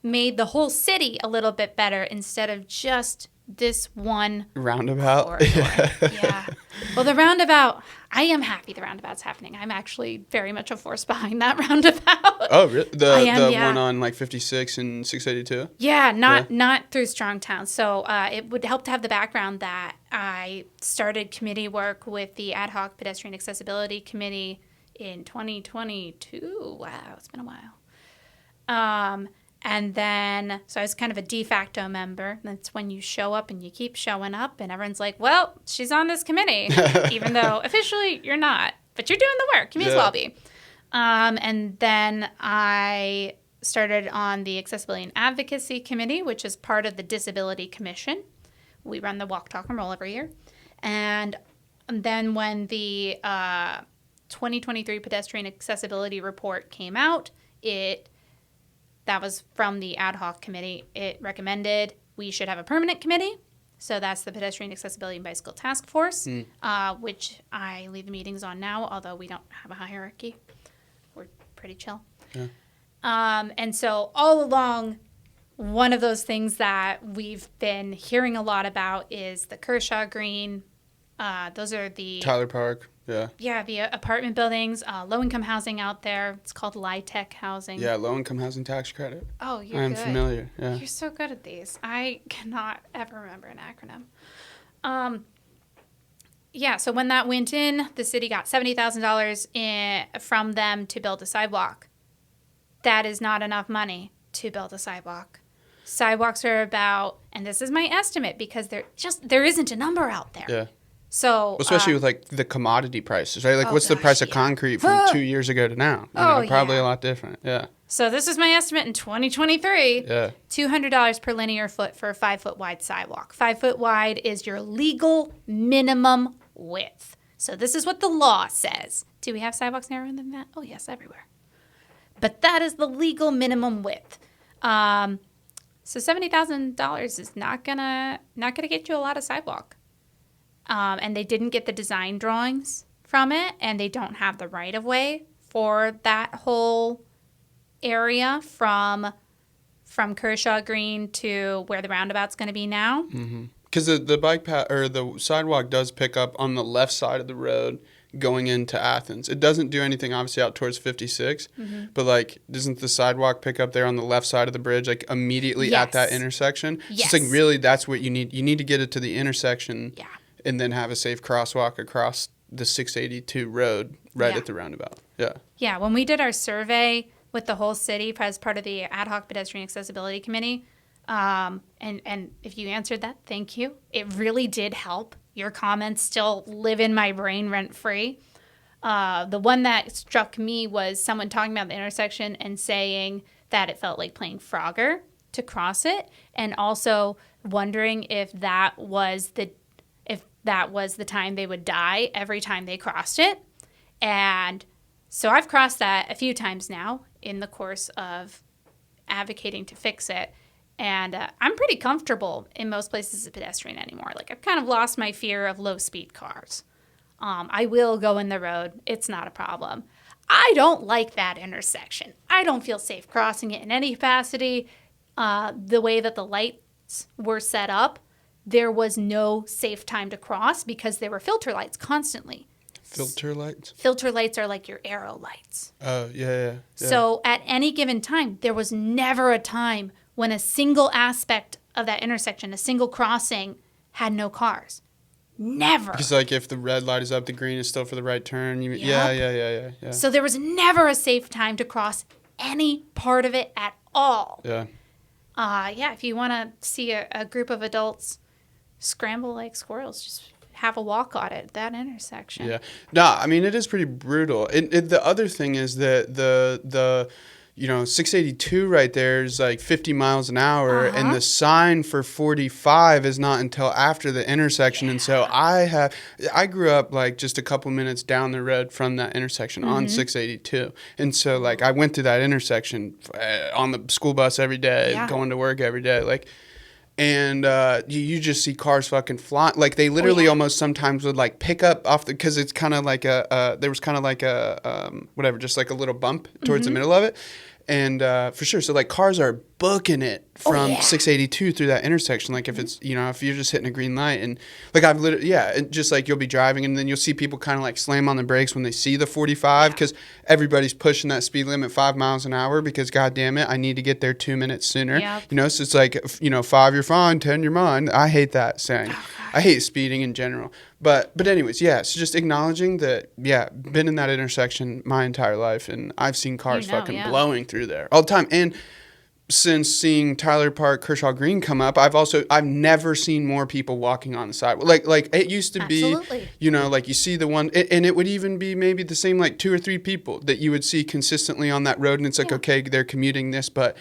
made the whole city a little bit better instead of just this one roundabout? Yeah. Well, the roundabout, I am happy the roundabout's happening. I'm actually very much a force behind that roundabout. Oh, really? The one on like 56 and 682? Yeah, not through Strongtown. So it would help to have the background that I started committee work with the Ad Hoc Pedestrian Accessibility Committee in 2022. Wow, it's been a while. And then, so I was kind of a de facto member. That's when you show up and you keep showing up, and everyone's like, well, she's on this committee, even though officially you're not. But you're doing the work. You may as well be. And then I started on the Accessibility and Advocacy Committee, which is part of the Disability Commission. We run the Walk, Talk, and Roll every year. And then when the 2023 Pedestrian Accessibility Report came out, that was from the ad hoc committee. It recommended we should have a permanent committee. So that's the Pedestrian Accessibility and Bicycle Task Force, which I lead the meetings on now, although we don't have a hierarchy. We're pretty chill. Yeah. And so all along, one of those things that we've been hearing a lot about is the Kershaw Green. Those are the... Tyler Park. Yeah. Yeah, the apartment buildings, low-income housing out there. It's called LIHTC housing. Yeah, low-income housing tax credit. Oh, you're I'm good. familiar, yeah. You're so good at these. I cannot ever remember an acronym. Yeah, so when that went in, the city got $70,000 from them to build a sidewalk. That is not enough money to build a sidewalk. Sidewalks are about, and this is my estimate because there isn't a number out there. Yeah. So especially with like the commodity prices, right? Like what's the price of concrete from 2 years ago to now? Probably a lot different. Yeah. So this is my estimate in 2023. Yeah. $200 per linear foot for a 5-foot wide sidewalk. 5 foot wide is your legal minimum width. So this is what the law says. Do we have sidewalks narrower than that? Oh yes, everywhere. but that is the legal minimum width. So $70,000 is not gonna get you a lot of sidewalk. And they didn't get the design drawings from it, and they don't have the right of way for that whole area from Kershaw Green to where the roundabout's going to be now. Because the bike path or the sidewalk does pick up on the left side of the road going into Athens. It doesn't do anything obviously out towards 56, but like doesn't the sidewalk pick up there on the left side of the bridge, like immediately at that intersection? Yes. So it's like really that's what you need. You need to get it to the intersection, and then have a safe crosswalk across the 682 road at the roundabout. Yeah. When we did our survey with the whole city as part of the Ad Hoc Pedestrian Accessibility Committee, and if you answered that, thank you. It really did help. Your comments still live in my brain rent-free. The one that struck me was someone talking about the intersection and saying that it felt like playing Frogger to cross it, and also wondering if that was the time they would die every time they crossed it. And so I've crossed that a few times now in the course of advocating to fix it. And I'm pretty comfortable in most places as a pedestrian anymore. Like, I've kind of lost my fear of low-speed cars. I will go in the road. It's not a problem. I don't like that intersection. I don't feel safe crossing it in any capacity. The way that the lights were set up, there was no safe time to cross because there were filter lights constantly. Filter lights? Filter lights are like your arrow lights. Oh, yeah. So at any given time, there was never a time when a single aspect of that intersection, a single crossing, had no cars. Never. Because like if the red light is up, the green is still for the right turn. Yeah. So there was never a safe time to cross any part of it at all. Yeah. If you want to see a group of adults scramble like squirrels, just have a walk on it, that intersection. Yeah. No, I mean, it is pretty brutal. And the other thing is that the 682 right there is like 50 miles an hour, and the sign for 45 is not until after the intersection. And so I grew up like just a couple minutes down the road from that intersection on 682. And so like I went through that intersection on the school bus every day, going to work every day. Like, and you just see cars fucking flying. Like they literally almost sometimes would like pick up off because it's kind of like there was kind of like just like a little bump towards the middle of it. And for sure, so like cars are booking it from 682 through that intersection. Like if it's, if you're just hitting a green light and like I've literally, and just like you'll be driving and then you'll see people kind of like slam on the brakes when they see the 45 because everybody's pushing that speed limit 5 miles an hour because God damn it, I need to get there 2 minutes sooner. Yep. So it's like, 5 you're fine, 10 you're mine. I hate that saying. I hate speeding in general. But anyways, so just acknowledging that, been in that intersection my entire life and I've seen cars blowing through there all the time. And since seeing Tyler Park, Kershaw Green come up, I've never seen more people walking on the sidewalk. Like it used to be, like you see the one, and it would even be maybe the same like 2 or 3 people that you would see consistently on that road. And it's like, okay, they're commuting this, but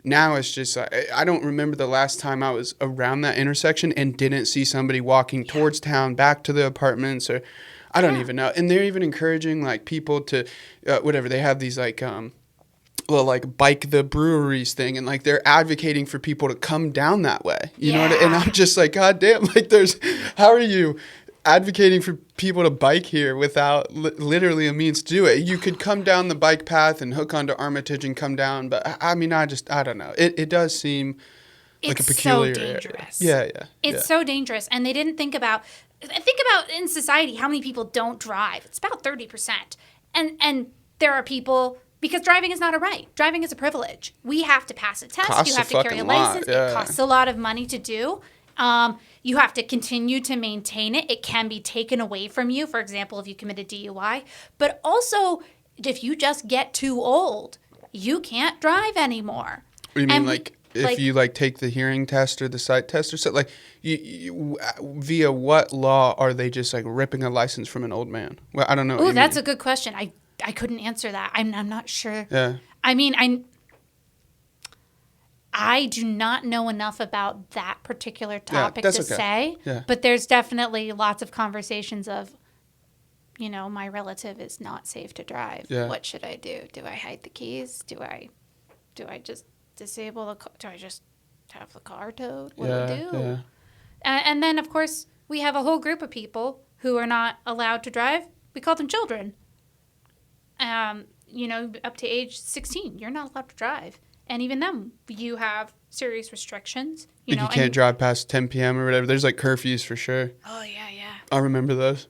now it's just, I don't remember the last time I was around that intersection and didn't see somebody walking towards town, back to the apartments, or I don't even know. And they're even encouraging like people to, they have these like, like bike the breweries thing, and like they're advocating for people to come down that way. You know what I mean? And I'm just like, God damn, like how are you advocating for people to bike here without literally a means to do it? You could come down the bike path and hook onto Armitage and come down, but I mean, I don't know. It does seem like a peculiar It's so dangerous. Area. It's so dangerous. And they didn't think about in society how many people don't drive. It's about 30%. And there are people, because driving is not a right. Driving is a privilege. We have to pass a test. You have to carry a license. It costs a lot of money to do. You have to continue to maintain it. It can be taken away from you, for example, if you commit a DUI. But also, if you just get too old, you can't drive anymore. What do you mean, if you take the hearing test or the sight test or something, like you via what law are they just like ripping a license from an old man? Well, I don't know. Oh, that's a good question. I couldn't answer that. I'm not sure. Yeah. I mean, I do not know enough about that particular topic to say. Yeah. But there's definitely lots of conversations of my relative is not safe to drive. Yeah. What should I do? Do I hide the keys? Do I just disable the car? Do I just have the car towed? What do I do? Yeah. And then, of course, we have a whole group of people who are not allowed to drive. We call them children. Up to age 16, you're not allowed to drive. And even them, you have serious restrictions. You can't drive past 10 p.m. or whatever. There's like curfews for sure. Oh, yeah. I remember those.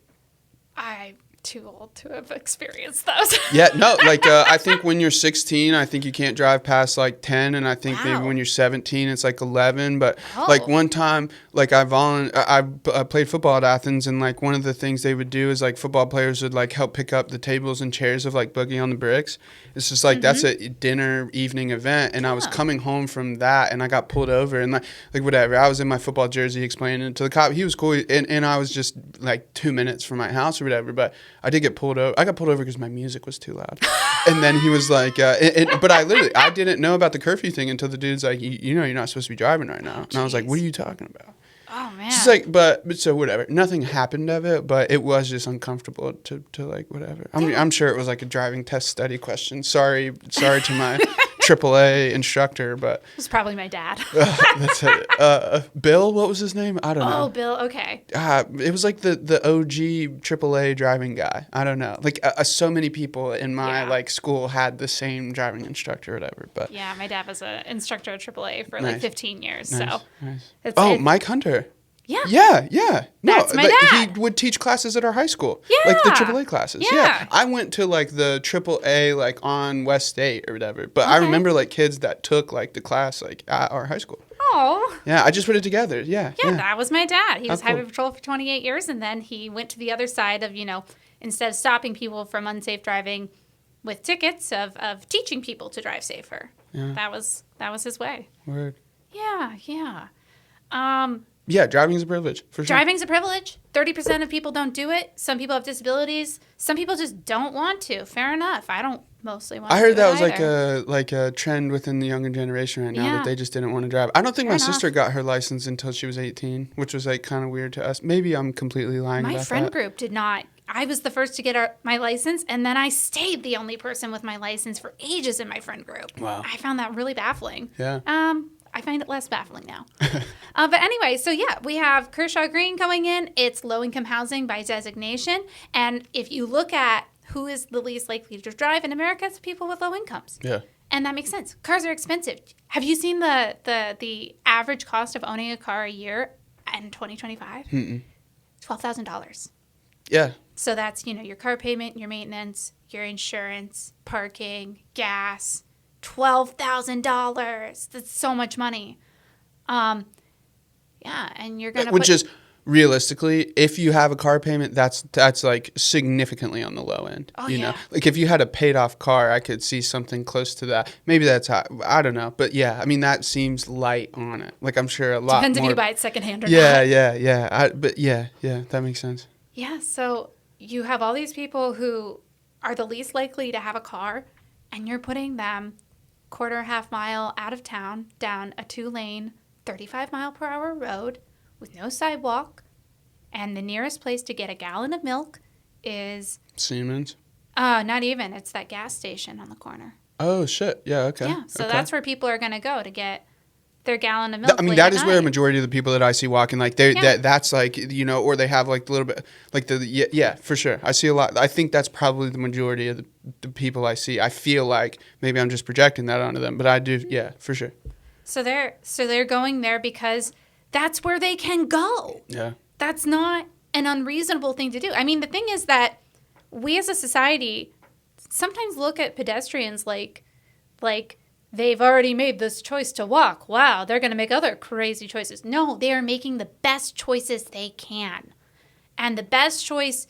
I'm too old to have experienced those. Yeah, no, like I think when you're 16, I think you can't drive past like 10, and I think maybe when you're 17, it's like 11. But like one time, like I played football at Athens, and like one of the things they would do is like football players would like help pick up the tables and chairs of like Boogie on the Bricks. It's just like that's a dinner evening event, and I was coming home from that, and I got pulled over, and like whatever. I was in my football jersey explaining it to the cop. He was cool, and I was just like 2 minutes from my house or whatever, but I did get pulled over. I got pulled over because my music was too loud. And then he was like, but I didn't know about the curfew thing until the dude's like, you're not supposed to be driving right now. And I was like, what are you talking about? Oh, man. She's like, but so whatever. Nothing happened of it, but it was just uncomfortable to like whatever. I mean, I'm sure it was like a driving test study question. Sorry to my AAA instructor, but it was probably my dad. That's it. Bill, what was his name? I don't know. Oh, Bill. Okay. It was like the OG AAA driving guy. I don't know. Like so many people in my like school had the same driving instructor or whatever. But yeah, my dad was an instructor at AAA for Nice. like 15 years. Nice. So Nice. Mike Hunter. Yeah. Yeah. That's my dad. He would teach classes at our high school. Yeah. Like the AAA classes. Yeah. I went to like the AAA like on West State or whatever. But I remember like kids that took like the class like at our high school. Oh. Yeah, I just put it together. Yeah. Yeah, that was my dad. He was cool. Highway Patrol for 28 years, and then he went to the other side of, instead of stopping people from unsafe driving with tickets, of teaching people to drive safer. Yeah. That was his way. Word. Yeah. Yeah, driving is a privilege, for sure. Driving's a privilege. 30% of people don't do it. Some people have disabilities. Some people just don't want to. Fair enough. I don't mostly want to. I heard that was either. like a trend within the younger generation right now Yeah. that they just didn't want to drive. I don't think Fair my sister got her license until she was 18, which was like kind of weird to us. Maybe I'm completely lying My about friend that. group did not. I was the first to get my license, and then I stayed the only person with my license for ages in my friend group. Wow. I found that really baffling. Yeah. I find it less baffling now. But anyway, so yeah, we have Kershaw Green coming in. It's low-income housing by designation. And if you look at who is the least likely to drive in America, it's people with low incomes. Yeah. And that makes sense. Cars are expensive. Have you seen the average cost of owning a car a year in 2025? $12,000. Yeah. So that's, your car payment, your maintenance, your insurance, parking, gas. $12,000. That's so much money. And you're gonna Which is realistically, if you have a car payment, that's like significantly on the low end. Oh, you yeah. know, like if you had a paid off car, I could see something close to that. Maybe that's high. I don't know, but yeah, I mean that seems light on it. Like I'm sure a lot depends more. if you buy it secondhand or Yeah, not. yeah. But yeah, that makes sense. Yeah. So you have all these people who are the least likely to have a car, and you're putting them half mile out of town down a 2-lane 35-mile-per-hour road with no sidewalk, and the nearest place to get a gallon of milk is Siemens. not even, it's that gas station on the corner. Oh shit. Yeah. Okay. Yeah, so okay. that's where people are going to go to get their gallon of milk. I mean, late that at is where a night. majority of the people that I see walking, like that's like, or they have like a little bit, like yeah, for sure. I see a lot. I think that's probably the majority of the people I see. I feel like maybe I'm just projecting that onto them, but I do, yeah, for sure. So they're going there because that's where they can go. Yeah. That's not an unreasonable thing to do. I mean, the thing is that we as a society sometimes look at pedestrians like they've already made this choice to walk. Wow, they're going to make other crazy choices. No, they are making the best choices they can. And the best choice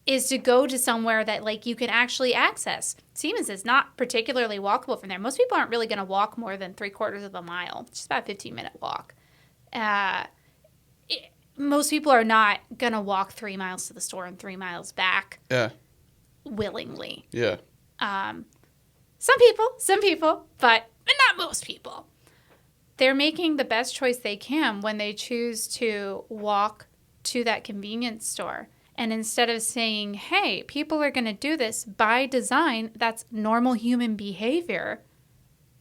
is to go to somewhere that like you can actually access. Siemens is not particularly walkable from there. Most people aren't really going to walk more than 3/4 of a mile. It's just about a 15-minute walk. Most people are not going to walk 3 miles to the store and 3 miles back Yeah. willingly. Yeah. Some people, but not most people. They're making the best choice they can when they choose to walk to that convenience store. And instead of saying, hey, people are going to do this by design, that's normal human behavior,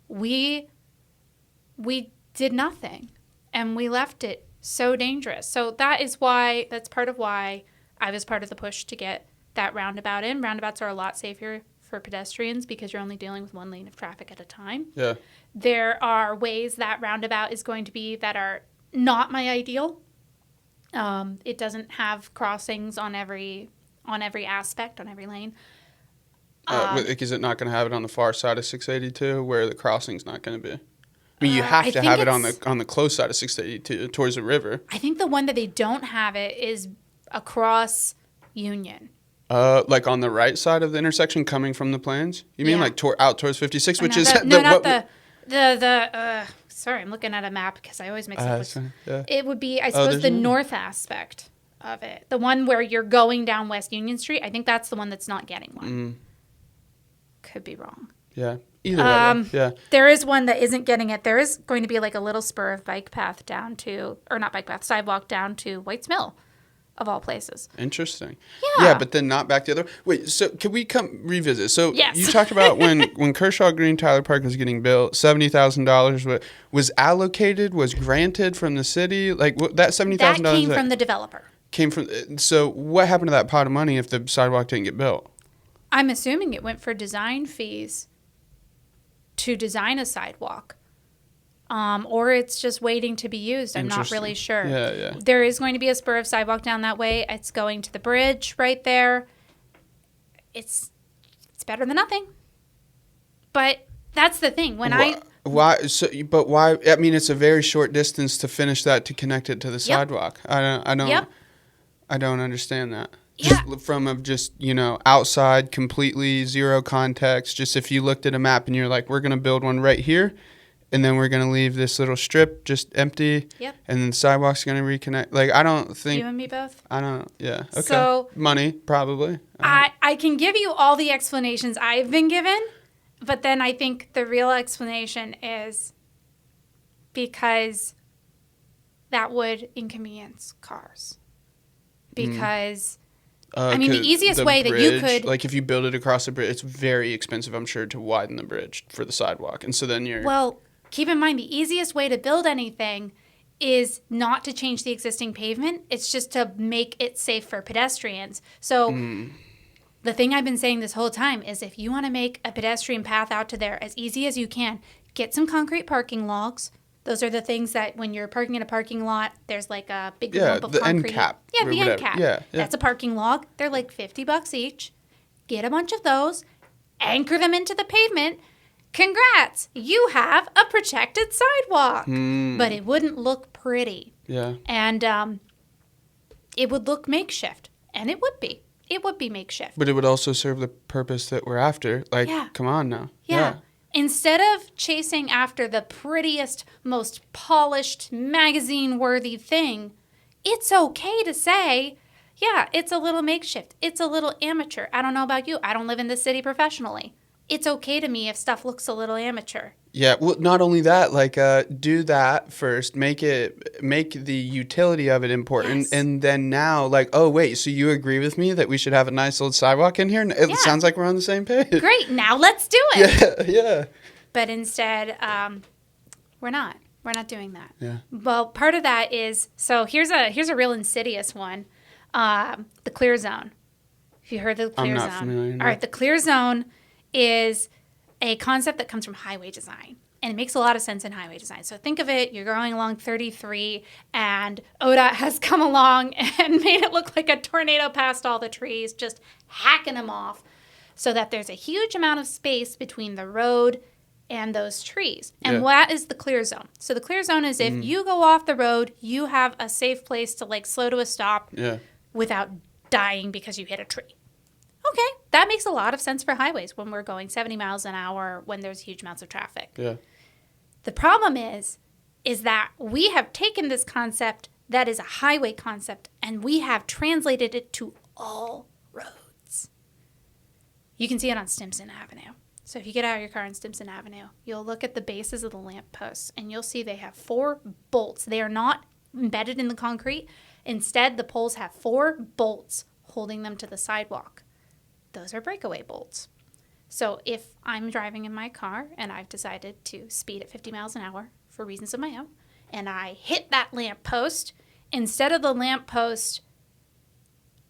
we did nothing. And we left it so dangerous. So that's part of why I was part of the push to get that roundabout in. Roundabouts are a lot safer for pedestrians because you're only dealing with one lane of traffic at a time. Yeah. There are ways that roundabout is going to be that are not my ideal. It doesn't have crossings on every aspect, on every lane. Is it not going to have it on the far side of 682 where the crossing's not going to be? I mean, you have to have it on the close side of 682 towards the river. I think the one that they don't have it is across Union. Like on the right side of the intersection coming from the plains? You mean like out towards 56, which is sorry, I'm looking at a map because I always mix up with. Yeah. It would be, I suppose, the north aspect of it. The one where you're going down West Union Street. I think that's the one that's not getting one. Could be wrong. Yeah. Either way. Yeah. There is one that isn't getting it. There is going to be like a little spur of sidewalk down to White's Mill, of all places. Interesting. Yeah. Yeah, but then not back the other. Wait, so can we come revisit? So yes. You talked about when Kershaw Green Tyler Park was getting built, $70,000 was allocated, was granted from the city. Like that $70,000 that came from the developer. So what happened to that pot of money if the sidewalk didn't get built? I'm assuming it went for design fees to design a sidewalk. Or it's just waiting to be used. I'm not really sure. Yeah. There is going to be a spur of sidewalk down that way. It's going to the bridge right there. It's better than nothing. But that's the thing. Why? I mean, it's a very short distance to finish that to connect it to the sidewalk. I don't understand that. Yeah. Just outside, completely zero context. Just if you looked at a map and you're like, we're going to build one right here, and then we're going to leave this little strip just empty. Yep. And then the sidewalk's going to reconnect. Like, I don't think. You and me both? I don't. Yeah. Okay. So, money, probably. I can give you all the explanations I've been given, but then I think the real explanation is because that would inconvenience cars. Because. I mean, the easiest way that you could... Like, if you build it across the bridge, it's very expensive, I'm sure, to widen the bridge for the sidewalk. And so then you're... Well, keep in mind, the easiest way to build anything is not to change the existing pavement. It's just to make it safe for pedestrians. So the thing I've been saying this whole time is if you want to make a pedestrian path out to there as easy as you can, get some concrete parking logs. Those are the things that when you're parking in a parking lot, there's like a big lump of concrete. End cap. Yeah, the end cap. Yeah. That's a parking log. They're like $50 each. Get a bunch of those. Anchor them into the pavement. Congrats. You have a protected sidewalk. But it wouldn't look pretty. Yeah. And it would look makeshift. And it would be. It would be makeshift. But it would also serve the purpose that we're after. Like, come on now. Yeah. Instead of chasing after the prettiest, most polished, magazine-worthy thing, it's okay to say, yeah, it's a little makeshift. It's a little amateur. I don't know about you. I don't live in the city professionally. It's okay to me if stuff looks a little amateur. Yeah, well, not only that, like, do that first, make the utility of it important, and then now, like, oh, wait, so you agree with me that we should have a nice old sidewalk in here? It sounds like we're on the same page. Great, now let's do it. Yeah. But instead, we're not. We're not doing that. Yeah. Well, part of that is, so here's a real insidious one, the clear zone. Have you heard of the clear zone? I'm not familiar. No. All right, the clear zone is a concept that comes from highway design. And it makes a lot of sense in highway design. So think of it, you're going along 33 and ODOT has come along and made it look like a tornado past all the trees, just hacking them off so that there's a huge amount of space between the road and those trees. And what is the clear zone? So the clear zone is if you go off the road, you have a safe place to like slow to a stop without dying because you hit a tree. Okay, that makes a lot of sense for highways when we're going 70 miles an hour when there's huge amounts of traffic. Yeah. The problem is that we have taken this concept that is a highway concept and we have translated it to all roads. You can see it on Stimson Avenue. So if you get out of your car on Stimson Avenue, you'll look at the bases of the lampposts and you'll see they have 4 bolts. They are not embedded in the concrete. Instead, the poles have 4 bolts holding them to the sidewalk. Those are breakaway bolts. So if I'm driving in my car and I've decided to speed at 50 miles an hour for reasons of my own, and I hit that lamp post, instead of the lamp post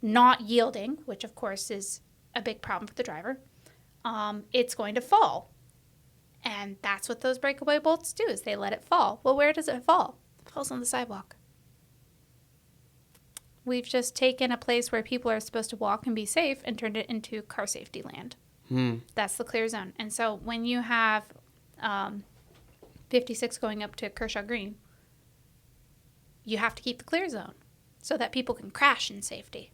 not yielding, which of course is a big problem for the driver, it's going to fall. And that's what those breakaway bolts do, is they let it fall. Well, where does it fall? It falls on the sidewalk. We've just taken a place where people are supposed to walk and be safe and turned it into car safety land. That's the clear zone. And so when you have 56 going up to Kershaw Green, you have to keep the clear zone so that people can crash in safety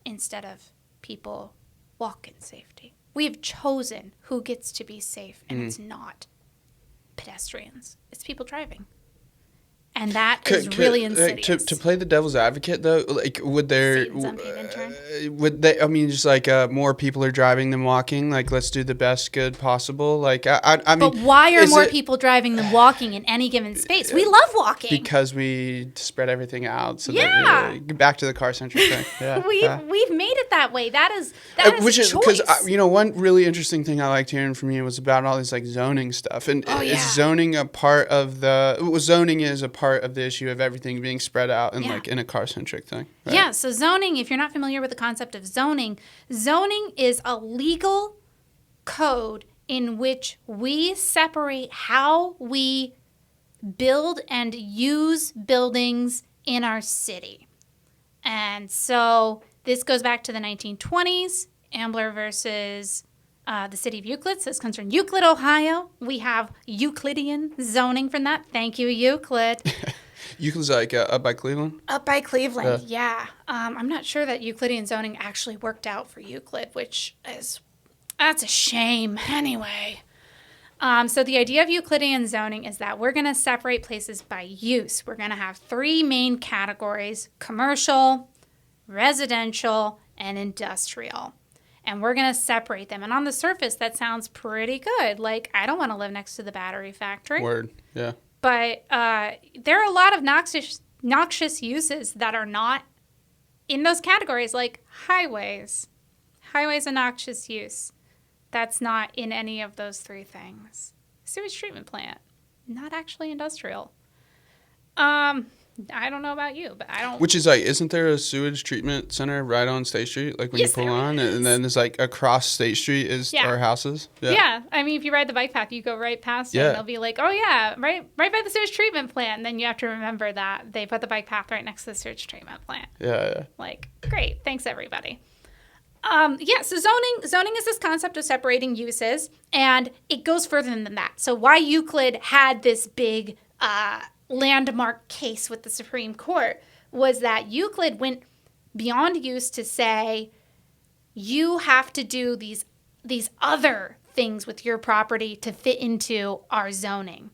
instead of people walk in safety. We've chosen who gets to be safe, and it's not pedestrians. It's people driving. And that is really insidious. To play the devil's advocate, though, like, would there... would they... I mean, just, like, more people are driving than walking. Like, let's do the best good possible. Like, I mean... But why are more people driving than walking in any given space? We love walking. Because we spread everything out. So that, back to the car-centric thing. Yeah. We've made it that way. That is which a is choice. Because, one really interesting thing I liked hearing from you was about all this, like, zoning stuff. And is zoning a part of the... Well, zoning is a part of the issue of everything being spread out and like in a car-centric thing. Right? Yeah, so zoning, if you're not familiar with the concept of zoning is a legal code in which we separate how we build and use buildings in our city. And so this goes back to the 1920s, Ambler versus the city of Euclid. So this comes from Euclid, Ohio. We have Euclidean zoning from that. Thank you, Euclid. Euclid's like up by Cleveland? Up by Cleveland, yeah. I'm not sure that Euclidean zoning actually worked out for Euclid, that's a shame anyway. So the idea of Euclidean zoning is that we're going to separate places by use. We're going to have 3 main categories: commercial, residential, and industrial. And we're going to separate them. And on the surface, that sounds pretty good. Like, I don't want to live next to the battery factory. Word, yeah. But there are a lot of noxious uses that are not in those categories, like highways. Highways a noxious use. That's not in any of those 3 things. Sewage treatment plant, not actually industrial. I don't know about you, but I don't... Which is like, isn't there a sewage treatment center right on State Street? Like when you pull on, and then there's like across State Street is our houses? Yeah. I mean, if you ride the bike path, you go right past it, and they'll be like, oh yeah, right by the sewage treatment plant. And then you have to remember that they put the bike path right next to the sewage treatment plant. Yeah. Like, great. Thanks, everybody. So zoning is this concept of separating uses, and it goes further than that. So why Euclid had this big landmark case with the Supreme Court was that Euclid went beyond use to say you have to do these other things with your property to fit into our zoning.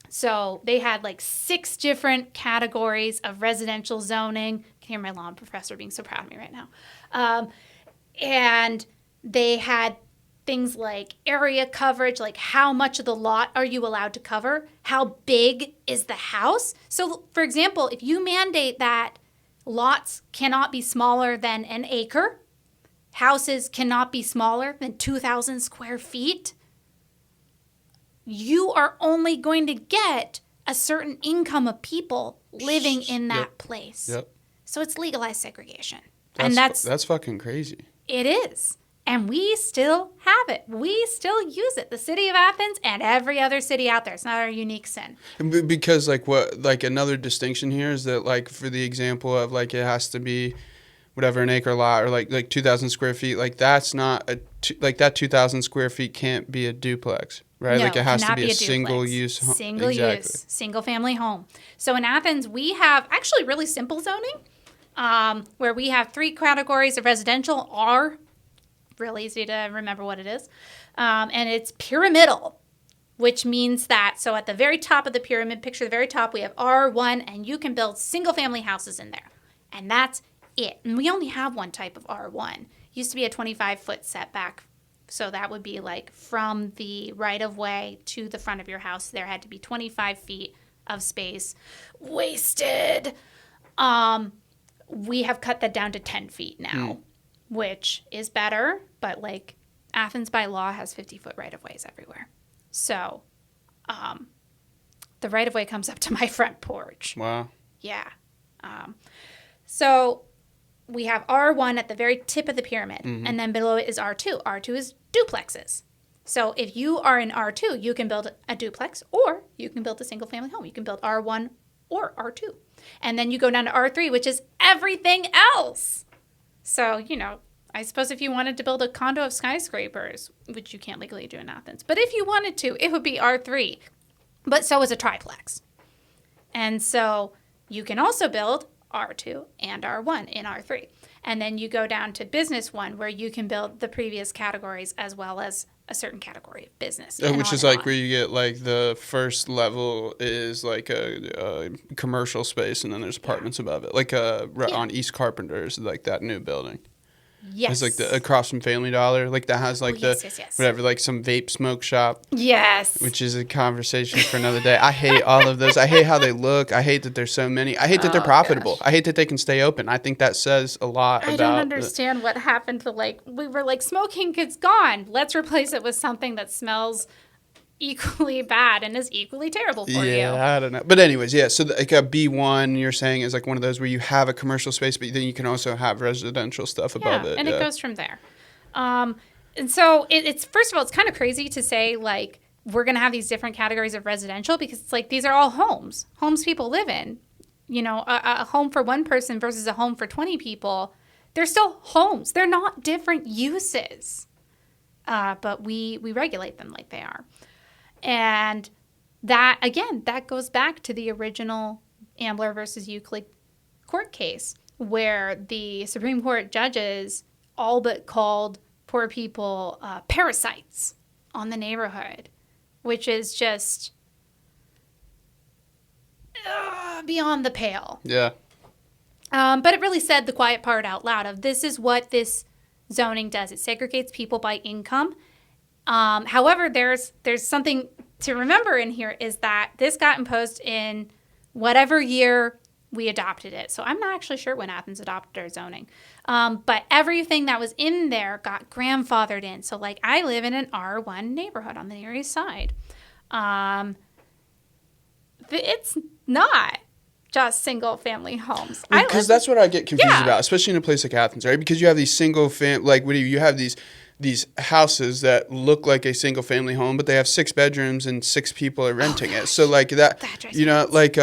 So they had like 6 different categories of residential zoning. I can hear my law professor being so proud of me right now. And they had things like area coverage, like how much of the lot are you allowed to cover? How big is the house? So, for example, if you mandate that lots cannot be smaller than an acre, houses cannot be smaller than 2,000 square feet, you are only going to get a certain income of people living in that place. Yep. So it's legalized segregation. That's fucking crazy. It is. And we still have it. We still use it. The city of Athens and every other city out there. It's not our unique sin. Because another distinction here is that like for the example of like it has to be whatever an acre lot or like 2,000 square feet. Like that's not that 2,000 square feet can't be a duplex, right? No, like it has to be a duplex. single use home. Single use, single family home. So in Athens, we have actually really simple zoning where we have 3 categories of residential. R, real easy to remember what it is. And it's pyramidal, which means that, so at the very top of the pyramid, picture the very top, we have R1, and you can build single-family houses in there. And that's it. And we only have one type of R1. Used to be a 25-foot setback. So that would be like from the right-of-way to the front of your house, there had to be 25 feet of space wasted. we have cut that down to 10 feet now, which is better. But like Athens by law has 50-foot right-of-ways everywhere. So the right-of-way comes up to my front porch. Wow. Yeah. So we have R1 at the very tip of the pyramid, and then below it is R2. R2 is duplexes. So if you are in R2, you can build a duplex, or you can build a single-family home. You can build R1 or R2. And then you go down to R3, which is everything else. So, you know, I suppose if you wanted to build a condo of skyscrapers, which you can't legally do in Athens, but if you wanted to, it would be R3. But so is a triplex. And so you can also build R2 and R1 in R3. And then you go down to business one, where you can build the previous categories as well as a certain category of business. Which is like where you get like the first level is like a commercial space, and then there's apartments above it. Like on East Carpenters, like that new building. Yes. It's like across from Family Dollar, like that has like whatever, like some vape smoke shop. Yes. Which is a conversation for another day. I hate all of those. I hate how they look. I hate that there's so many. I hate that they're profitable. Gosh. I hate that they can stay open. I think that says a lot about. I don't understand what happened to we were like, smoking is gone. Let's replace it with something that smells equally bad and is equally terrible for you. Yeah, I don't know. But anyways, yeah, so like a B1 you're saying is like one of those where you have a commercial space, but then you can also have residential stuff above it. And it goes from there. And so it's, first of all, it's kind of crazy to say like we're going to have these different categories of residential, because it's like these are all homes people live in. You know, a home for one person versus a home for 20 people. They're still homes. They're not different uses. But we regulate them like they are. And that, again, that goes back to the original Ambler versus Euclid court case, where the Supreme Court judges all but called poor people parasites on the neighborhood, which is just beyond the pale. Yeah. But it really said the quiet part out loud of this is what this zoning does. It segregates people by income. However, there's something to remember in here is that this got imposed in whatever year we adopted it. So I'm not actually sure when Athens adopted our zoning. But everything that was in there got grandfathered in. So like I live in an R1 neighborhood on the Near East Side. It's not just single family homes. Because that's what I get confused about, especially in a place like Athens, right? Because you have these you have these houses that look like a single family home, but they have 6 bedrooms and 6 people are renting it. So like that you know, like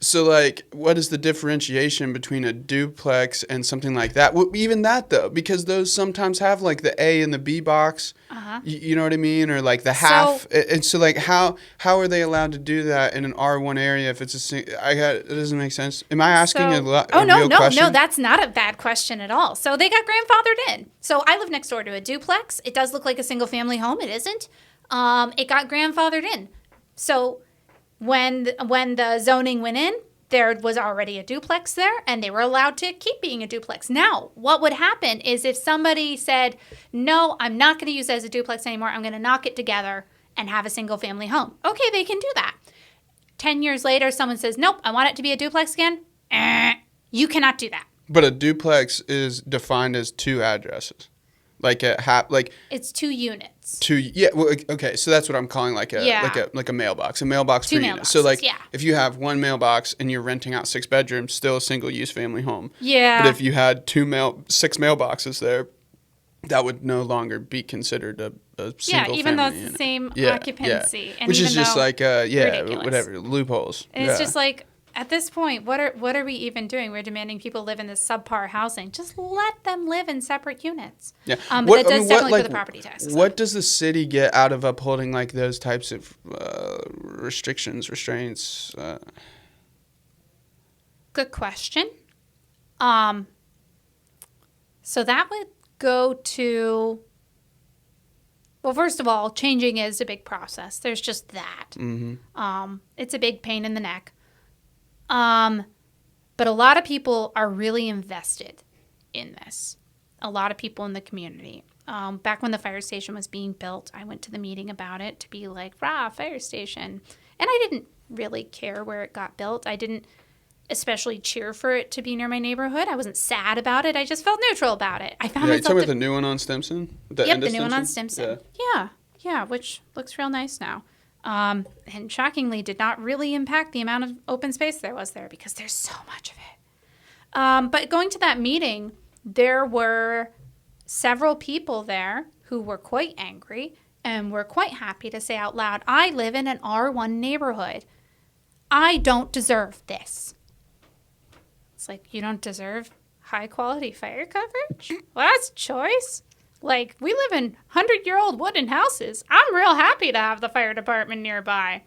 so like what is the differentiation between a duplex and something like that? Well, even that though, because those sometimes have like the A and the B box. You know what I mean? Or like the half. And so like how are they allowed to do that in an R1 area if it's it doesn't make sense. Am I asking a real question? No, that's not a bad question at all. So they got grandfathered in. So I live next door to a duplex. It does look like a single family home. It isn't. It got grandfathered in. So when the zoning went in, there was already a duplex there, and they were allowed to keep being a duplex. Now, what would happen is if somebody said, no, I'm not going to use it as a duplex anymore, I'm going to knock it together and have a single-family home. Okay, they can do that. 10 years later, someone says, nope, I want it to be a duplex again. You cannot do that. But a duplex is defined as 2 addresses. Like it's 2 units. Okay, so that's what I'm calling like a mailbox. A mailbox 2 per unit. So like yeah. if you have 1 mailbox and you're renting out 6 bedrooms, still a single use family home. Yeah. But if you had 6 mailboxes there, that would no longer be considered a single even though family it's unit. the same occupancy. Yeah. And which is just like ridiculous. whatever, loopholes. And it's just like at this point, what are we even doing? We're demanding people live in this subpar housing. Just let them live in separate units. Yeah. But that does definitely put the property taxes What does the city get out of upholding like those types of restraints? Good question. So that would go to, well, first of all, changing is a big process. There's just that. Mm-hmm. It's a big pain in the neck. But a lot of people are really invested in this. A lot of people in the community. Back when the fire station was being built, I went to the meeting about it to be like, fire station. And I didn't really care where it got built. especially cheer for it to be near my neighborhood. I wasn't sad about it. I just felt neutral about it. I found Yeah, you myself talking about the new one on Stimson? the new one on Stimson. Yeah, which looks real nice now. And shockingly did not really impact the amount of open space there was there because there's so much of it. But going to that meeting, there were several people there who were quite angry and were quite happy to say out loud, I live in an R1 neighborhood. I don't deserve this. It's like, you don't deserve high quality fire coverage? Well, that's a choice. Like, we live in 100-year-old wooden houses. I'm real happy to have the fire department nearby.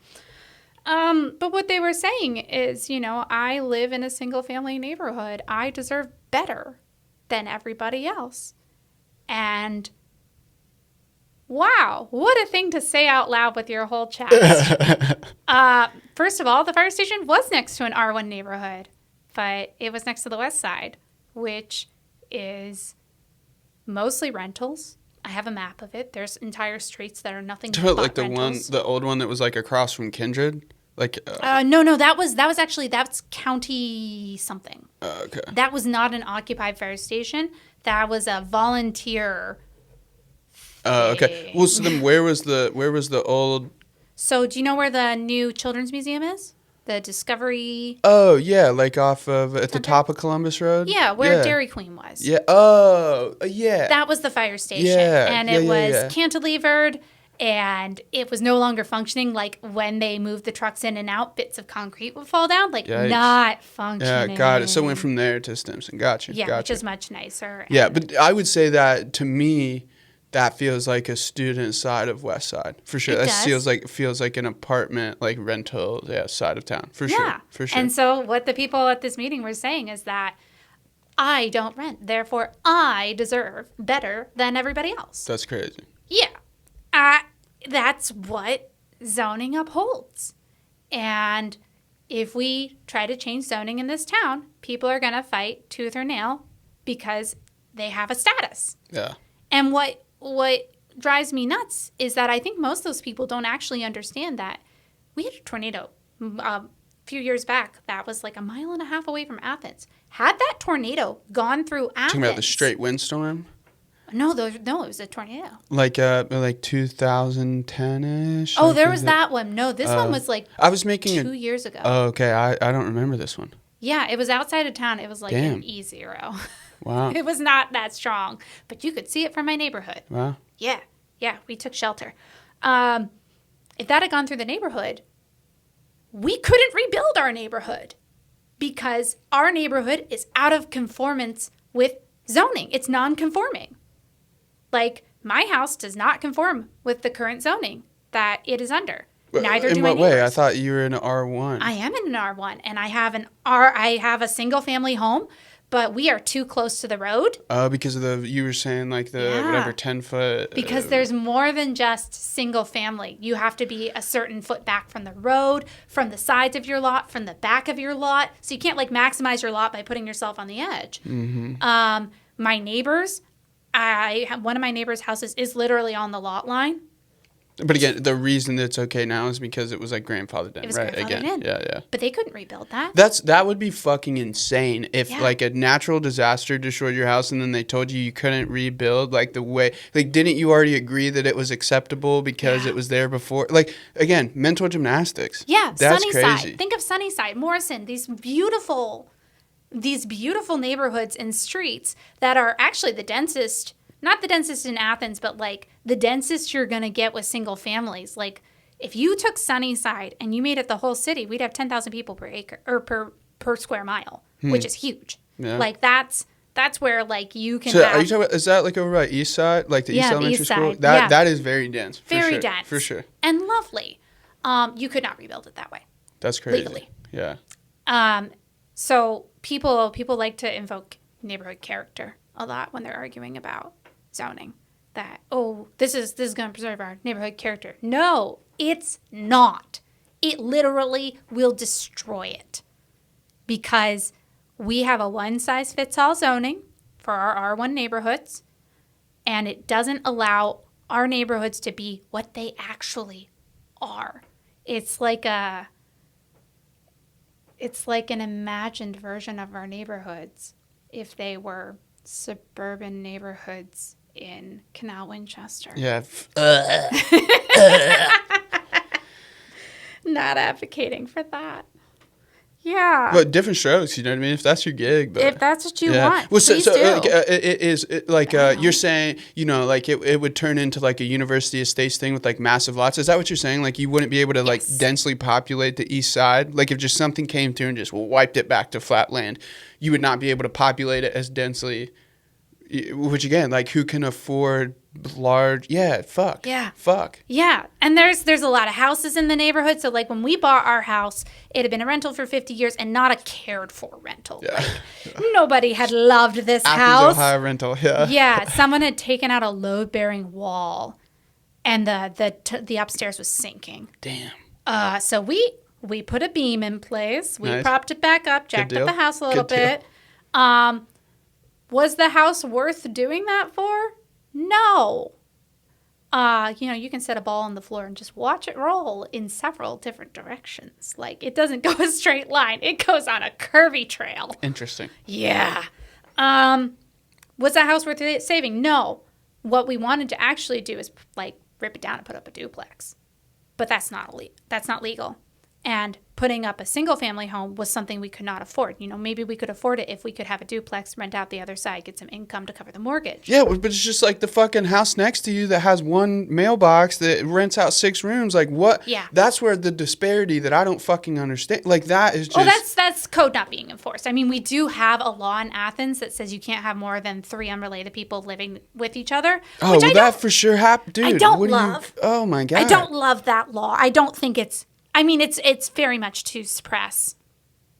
But what they were saying is, I live in a single-family neighborhood. I deserve better than everybody else. And wow, what a thing to say out loud with your whole chest. First of all, the fire station was next to an R1 neighborhood, but it was next to the west side, which is mostly rentals. I have a map of it. There's entire streets that are nothing but like rentals. the old one that was like across from Kindred? No, that's county something. Okay. That was not an occupied fire station. That was a volunteer okay. Well, so then where was the old? So do you know where the new children's museum is? The Discovery. Oh yeah, like off of at the top of Columbus Road. Yeah, where Dairy Queen was. Yeah. Oh yeah. That was the fire station. Yeah. And it was cantilevered, and it was no longer functioning. Like when they moved the trucks in and out, bits of concrete would fall down. Like Yikes. not functioning. Yeah, got it. So it went from there to Stimson. Gotcha. Yeah, gotcha. which is much nicer. Yeah, but I would say that to me, that feels like a student side of West Side for sure. That feels like an apartment like rental side of town for sure. For sure. And so what the people at this meeting were saying is that I don't rent, therefore I deserve better than everybody else. That's crazy. Yeah, that's what zoning upholds. And if we try to change zoning in this town, people are going to fight tooth or nail because they have a status. Yeah. And what drives me nuts is that I think most of those people don't actually understand that we had a tornado a few years back that was like a mile and a half away from Athens. Had that tornado gone through Athens... Talking about the straight windstorm? No, it was a tornado. Like 2010-ish? Oh, there was that one. No, this one was like I was making 2 years ago. Oh, okay. I don't remember this one. Yeah, it was outside of town. It was like an E0. Wow. It was not that strong, but you could see it from my neighborhood. Wow. Yeah, we took shelter. If that had gone through the neighborhood, we couldn't rebuild our neighborhood because our neighborhood is out of conformance with zoning. It's non-conforming. Like, my house does not conform with the current zoning that it is under. Neither do my neighbors. In what way? I thought you were in an R1. I am in an R1, and I have a single-family home, but we are too close to the road. Oh, because of you were saying like whatever 10-foot. Because there's more than just single family. You have to be a certain foot back from the road, from the sides of your lot, from the back of your lot. So you can't like maximize your lot by putting yourself on the edge. Mm-hmm. My neighbors, one of my neighbors' houses is literally on the lot line. But again, the reason it's okay now is because it was like grandfathered in, right? Grandfathered in. Yeah. But they couldn't rebuild that. That would be fucking insane if like a natural disaster destroyed your house and then they told you couldn't rebuild like the way like didn't you already agree that it was acceptable because it was there before? Like again, mental gymnastics. Yeah, that's Sunnyside. crazy. Think of Sunnyside, Morrison, these beautiful neighborhoods and streets that are actually the densest. Not the densest in Athens, but like the densest you're going to get with single families. Like if you took Sunnyside and you made it the whole city, we'd have 10,000 people per acre or per square mile, which is huge. Yeah. Like that's where like you can. So are you talking about, is that like over by East Side, like the East Elementary School? That is very dense. Very dense. For sure. And lovely. You could not rebuild it that way. That's crazy. Legally. Yeah. So people like to invoke neighborhood character a lot when they're arguing about zoning, that this is going to preserve our neighborhood character. No, it's not. It literally will destroy it because we have a one-size-fits-all zoning for our R1 neighborhoods, and it doesn't allow our neighborhoods to be what they actually are. It's like It's like an imagined version of our neighborhoods if they were suburban neighborhoods in Canal Winchester. Yeah. Not advocating for that. Yeah. But different strokes, you know what I mean? If that's your gig, but If that's what you want, well, please do. like, you're saying, you know, like it would turn into like a university estates thing with like massive lots. Is that what you're saying? Like you wouldn't be able to like densely populate the east side? Like if just something came through and just wiped it back to flat land, you would not be able to populate it as densely. Which again, like who can afford large? Yeah, fuck. Yeah, and there's a lot of houses in the neighborhood. So like when we bought our house, it had been a rental for 50 years and not a cared for rental. Yeah. Like, nobody had loved this Athens, house. Ohio rental. Yeah. Yeah, someone had taken out a load bearing wall, and the upstairs was sinking. Damn. So we put a beam in place. We Nice. propped it back up, jacked up deal. the house a little Good bit. Was the house worth doing that for? No. You can set a ball on the floor and just watch it roll in several different directions. Like, it doesn't go a straight line. It goes on a curvy trail. Interesting. Yeah. Was that house worth saving? No. What we wanted to actually do is, like, rip it down and put up a duplex. But that's not legal. And putting up a single-family home was something we could not afford. You know, maybe we could afford it if we could have a duplex, rent out the other side, get some income to cover the mortgage. Yeah, but it's just like the fucking house next to you that has one mailbox that rents out 6 rooms. Like, what? Yeah. That's where the disparity that I don't fucking understand. Like, that is just... Well, that's code not being enforced. I mean, we do have a law in Athens that says you can't have more than 3 unrelated people living with each other. Oh, well, that for sure happened. Dude, I don't love. Oh, my God. I don't love that law. I don't think it's... I mean, it's very much to suppress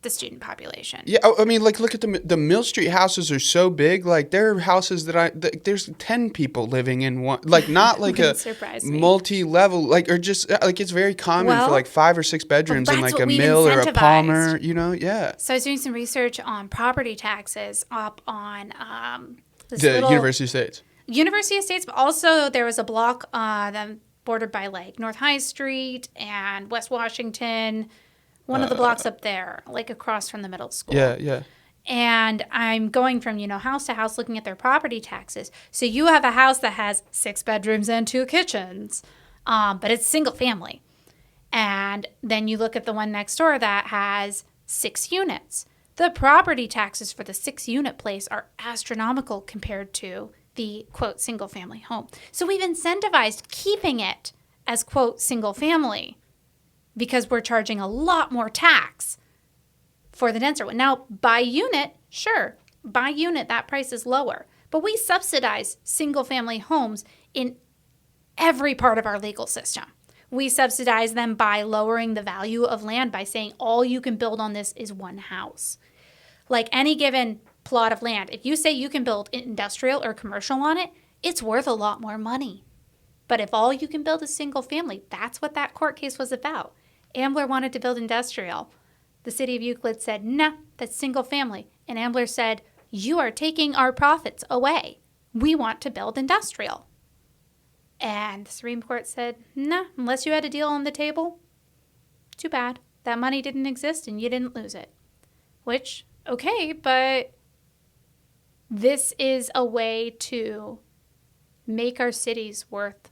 the student population. Yeah, I mean, like, look at the Mill Street houses are so big. Like, there are houses that there's 10 people living in one. Like, not like a multi-level, like, or just, like, it's very common for, like, 5 or 6 bedrooms in, like, a Mill or a Palmer, you know? Yeah. So I was doing some research on property taxes up on University Estates. University Estates, but also there was a block that bordered by like North High Street and West Washington, one of the blocks up there, like across from the middle school. Yeah. And I'm going from, house to house looking at their property taxes. So you have a house that has 6 bedrooms and 2 kitchens, but it's single family. And then you look at the one next door that has 6 units. The property taxes for the 6-unit place are astronomical compared to the, quote, single family home. So we've incentivized keeping it as, quote, single family because we're charging a lot more tax for the denser one. Now, by unit, sure, by unit, that price is lower. But we subsidize single family homes in every part of our legal system. We subsidize them by lowering the value of land by saying all you can build on this is one house. Like any given plot of land, if you say you can build industrial or commercial on it, it's worth a lot more money. But if all you can build is single family, that's what that court case was about. Ambler wanted to build industrial. The city of Euclid said, nah, that's single family. And Ambler said, you are taking our profits away. We want to build industrial. And the Supreme Court said, nah, unless you had a deal on the table, too bad. That money didn't exist and you didn't lose it. Which, okay, but this is a way to make our cities worth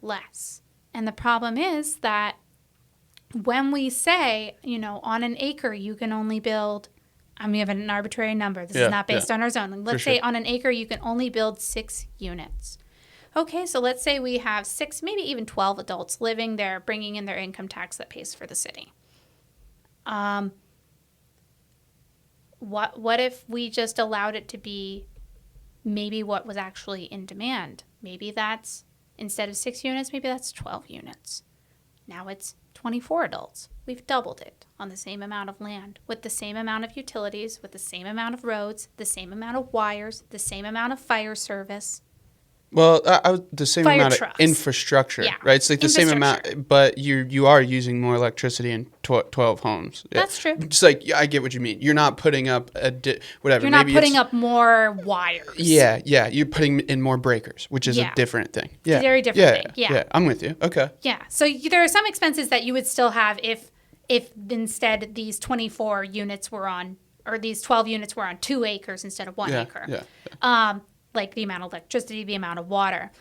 less. And the problem is that when we say, on an acre you can only build, I'm giving an arbitrary number. This is not based on our zoning. Let's say on an acre you can only build 6 units. Okay, so let's say we have 6, maybe even 12 adults living there, bringing in their income tax that pays for the city. What if we just allowed it to be maybe what was actually in demand? Maybe that's, instead of 6 units, maybe that's 12 units. Now it's 24 adults. We've doubled it on the same amount of land, with the same amount of utilities, with the same amount of roads, the same amount of wires, the same amount of fire service. Well, the same Fire amount trucks. of infrastructure, Yeah. right? It's like the same amount, but you are using more electricity in 12 homes. Yeah. That's true. Just like, I get what you mean. You're not putting up whatever. You're not putting up more wires. Yeah. You're putting in more breakers, which is a different thing. Yeah. It's a very different thing. Yeah. I'm with you. Okay. Yeah. So there are some expenses that you would still have if if instead these 24 units were on, or these 12 units were on 2 acres instead of 1 acre. Like the amount of electricity, the amount of water.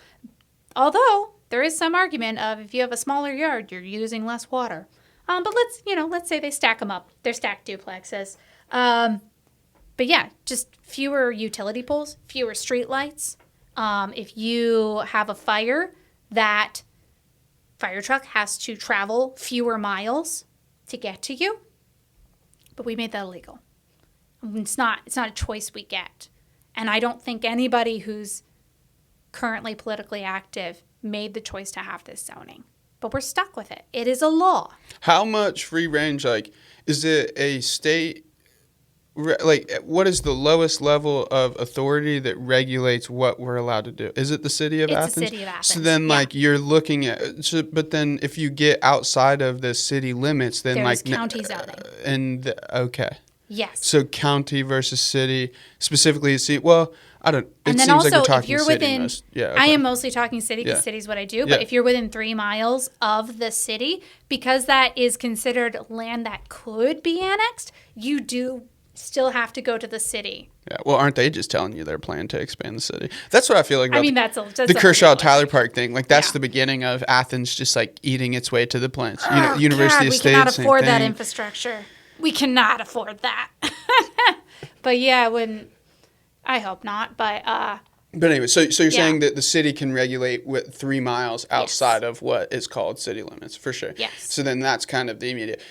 Although there is some argument of if you have a smaller yard, you're using less water. But let's say they stack them up. They're stacked duplexes. But yeah, just fewer utility poles, fewer street lights. If you have a fire, that fire truck has to travel fewer miles to get to you. But we made that illegal. It's not a choice we get. And I don't think anybody who's currently politically active made the choice to have this zoning. But we're stuck with it. It is a law. How much free range, like, is it a state, like, what is the lowest level of authority that regulates what we're allowed to do? Is it the city of Athens? It's the city of Athens. So then, like, you're looking at, but then if you get outside of the city limits, then, There's like, county zoning. Okay. Yes. So county versus city, specifically city. Well, I don't. And It then seems like also, we're talking if you're city within, most. Yeah, okay. I am mostly talking city because city's what I do. But Yeah. if you're within 3 miles of the city, because that is considered land that could be annexed, you do still have to go to the city. Yeah. Well, aren't they just telling you they're planning to expand the city? That's what I feel like about That's the Kershaw Tyler Park thing. Like that's the beginning of Athens just like eating its way to the plains. University of State. We cannot afford that infrastructure. We cannot afford that. But yeah, I wouldn't. I hope not. But anyway, so you're saying that the city can regulate with 3 miles outside of what is called city limits for sure. Yes. So then that's kind of the immediate.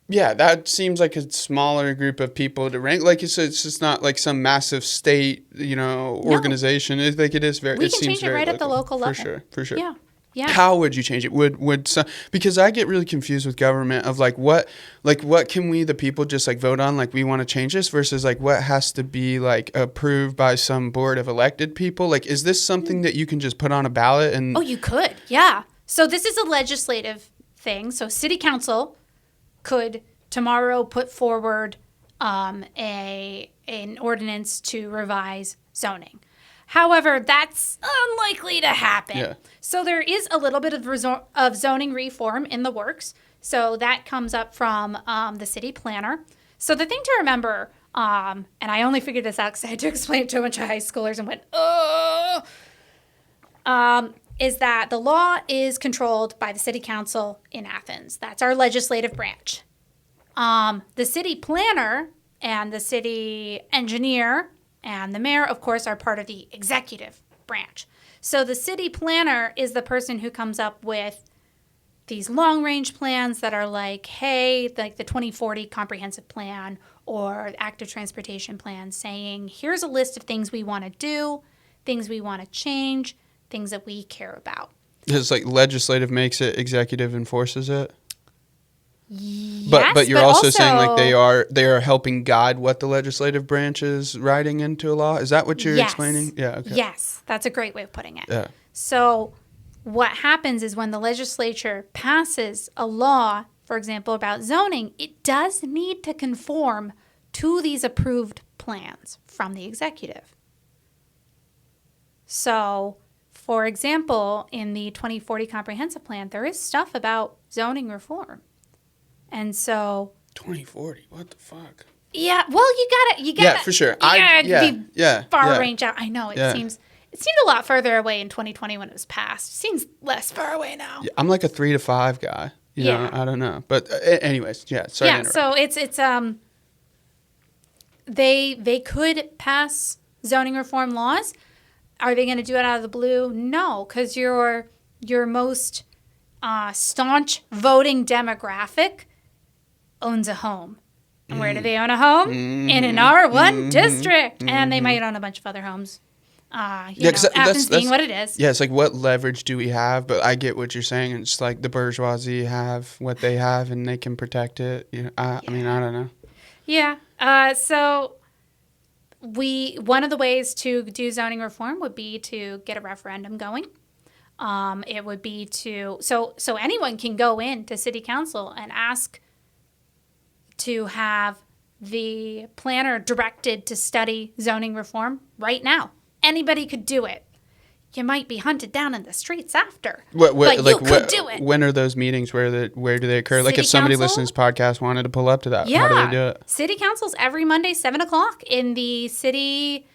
Yeah, that seems like a smaller group of people to rank. Like you said, it's just not like some massive state, organization. It's like it is very. We it can seems change it very right at the local level. For sure. Yeah. Yeah. How would you change it? Would some, because I get really confused with government of what can we the people just like vote on, like we want to change this versus like what has to be like approved by some board of elected people? Like is this something that you can just put on a ballot and? Oh, you could. Yeah. So this is a legislative thing. So city council could tomorrow put forward an ordinance to revise zoning. However, that's unlikely to happen. Yeah. So there is a little bit of zoning reform in the works. So that comes up from the city planner. So the thing to remember, and I only figured this out because I had to explain it to a bunch of high schoolers and went, oh, is that the law is controlled by the city council in Athens. That's our legislative branch. The city planner and the city engineer and the mayor, of course, are part of the executive branch. So the city planner is the person who comes up with these long-range plans that are like, hey, like the 2040 comprehensive plan or active transportation plan saying, here's a list of things we want to do, things we want to change, things that we care about. It's like legislative makes it, executive enforces it? Yes, but you're also saying like they are helping guide what the legislative branch is writing into a law. Is that what you're explaining? Yeah. Okay. Yes, that's a great way of putting it. Yeah. So what happens is when the legislature passes a law, for example, about zoning, it does need to conform to these approved plans from the executive. So, for example, in the 2040 comprehensive plan, there is stuff about zoning reform. And so 2040, what the fuck? Yeah, well, you gotta yeah, for sure. Far range out. I know it seemed a lot further away in 2020 when it was passed. It seems less far away now. Yeah, I'm like a 3 to 5 guy. You know, I don't know, but anyways, yeah. Sorry to interrupt. So it's they could pass zoning reform laws. Are they going to do it out of the blue? No, because your most staunch voting demographic owns a home. And where do they own a home? Mm-hmm. In an R1 district. Mm-hmm. And they might own a bunch of other homes. Athens being what it is. Yeah, it's like what leverage do we have? But I get what you're saying. It's like the bourgeoisie have what they have and they can protect it. I mean, I don't know. Yeah. So one of the ways to do zoning reform would be to get a referendum going. It would be so anyone can go into city council and ask to have the planner directed to study zoning reform right now. Anybody could do it. you might be hunted down in the streets after. What, but like, you could do it. When are those meetings? Where do they occur? Like City if somebody council? listening to this podcast wanted to pull up to that, Yeah. how do they do it? City council's every Monday, 7 o'clock in the city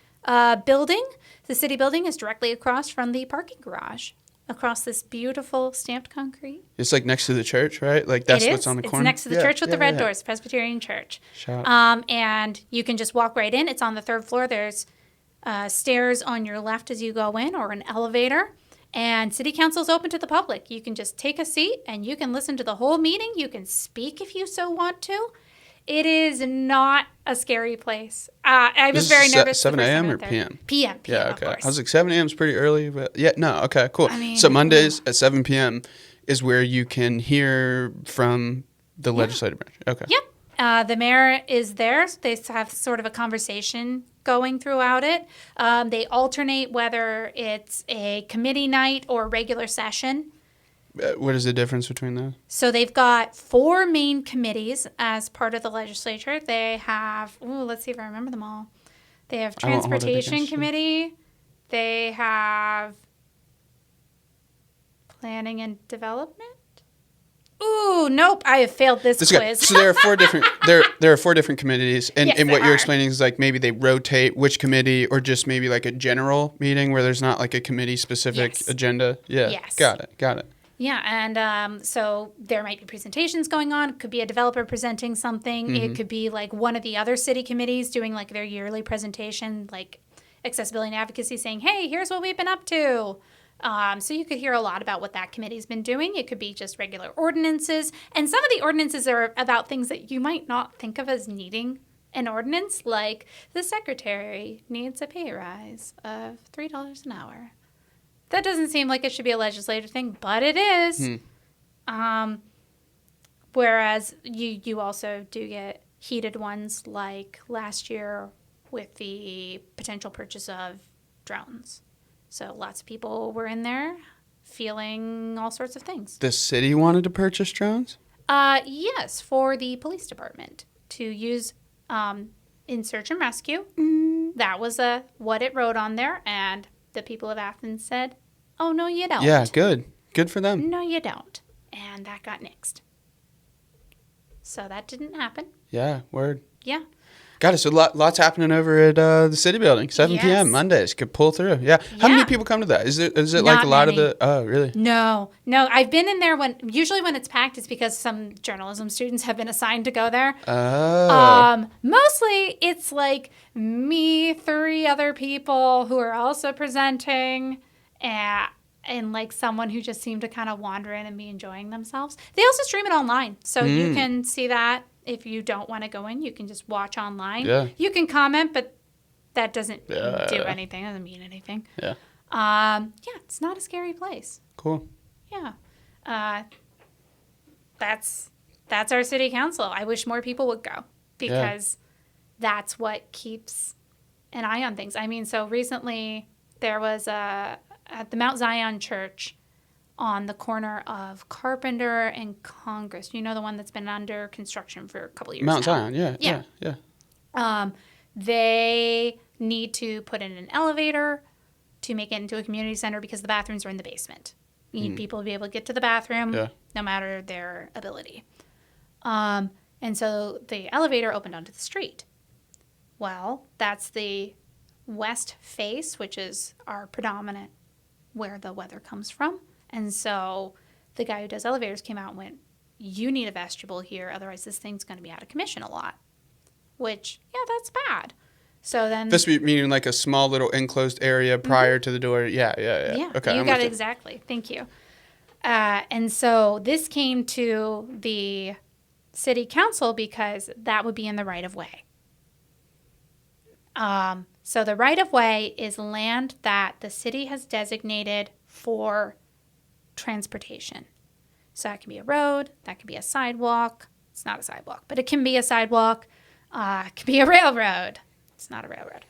building. The city building is directly across from the parking garage, across this beautiful stamped concrete. It's like next to the church, right? Like that's It what's is. on the It's corner. next to the church with the red doors, Presbyterian Church. Shout. And you can just walk right in. It's on the 3rd floor. There's stairs on your left as you go in, or an elevator. And city council is open to the public. You can just take a seat and you can listen to the whole meeting. You can speak if you so want to. It is not a scary place. I was very nervous. 7 a.m. or p.m.? p.m. Yeah, of okay. course. I was like 7 a.m. is pretty early, but yeah, no, okay, cool. I mean, so Mondays at 7 p.m. is where you can hear from the legislative branch. Okay. Yep. The mayor is there. So they have sort of a conversation going throughout it. They alternate whether it's a committee night or regular session. What is the difference between those? So they've got 4 main committees as part of the legislature. They have, let's see if I remember them all. They have Transportation Committee. They have Planning and Development. Ooh, nope! I have failed this quiz. So there are 4 different there are 4 different committees, and, Yes, and what there you're are. explaining is like maybe they rotate which committee, or just maybe like a general meeting where there's not like a committee specific Yes. agenda. Yeah. Yes. Got it. Yeah, and so there might be presentations going on. It could be a developer presenting something. Mm-hmm. It could be like one of the other city committees doing like their yearly presentation, like accessibility and advocacy, saying, "Hey, here's what we've been up to." So you could hear a lot about what that committee's been doing. It could be just regular ordinances, and some of the ordinances are about things that you might not think of as needing an ordinance, like the secretary needs a pay rise of $3 an hour. That doesn't seem like it should be a legislative thing, but it is. Whereas you also do get heated ones like last year with the potential purchase of drones. So lots of people were in there feeling all sorts of things. The city wanted to purchase drones? Yes, for the police department to use in search and rescue. That was what it wrote on there, and the people of Athens said, "Oh, no, you don't." Yeah, good for them. No, you don't. And that got nixed. So that didn't happen. Yeah, word. Yeah. Got it. So lots happening over at the city building. 7 Yes. p.m. Mondays. Could pull through. Yeah. How many people come to that? Is it like Not a lot many. of the? Oh, really? No. I've been in there usually when it's packed, it's because some journalism students have been assigned to go there. Oh. Mostly it's like me, 3 other people who are also presenting, and like someone who just seemed to kind of wander in and be enjoying themselves. They also stream it online, so you can see that. If you don't want to go in, you can just watch online. Yeah. You can comment, but that doesn't do anything. Doesn't mean anything. Yeah. It's not a scary place. Cool. Yeah. That's our city council. I wish more people would go because that's what keeps an eye on things. I mean, so recently there was at the Mount Zion Church on the corner of Carpenter and Congress. You know, the one that's been under construction for a couple of years Mount now. Zion. Yeah. They need to put in an elevator to make it into a community center because the bathrooms are in the basement. You need people to be able to get to the bathroom no matter their ability. And so the elevator opened onto the street. Well, that's the west face, which is our predominant where the weather comes from. And so the guy who does elevators came out and went, "You need a vestibule here, otherwise this thing's going to be out of commission a lot." Which, that's bad. So then... This meaning like a small little enclosed area prior to the door. Yeah. Yeah, Okay, you I'm got with it exactly. Thank you. And so this came to the city council because that would be in the right-of-way. So the right-of-way is land that the city has designated for transportation. So that can be a road, that can be a sidewalk. It's not a sidewalk, but it can be a sidewalk. It could be a railroad. It's not a railroad.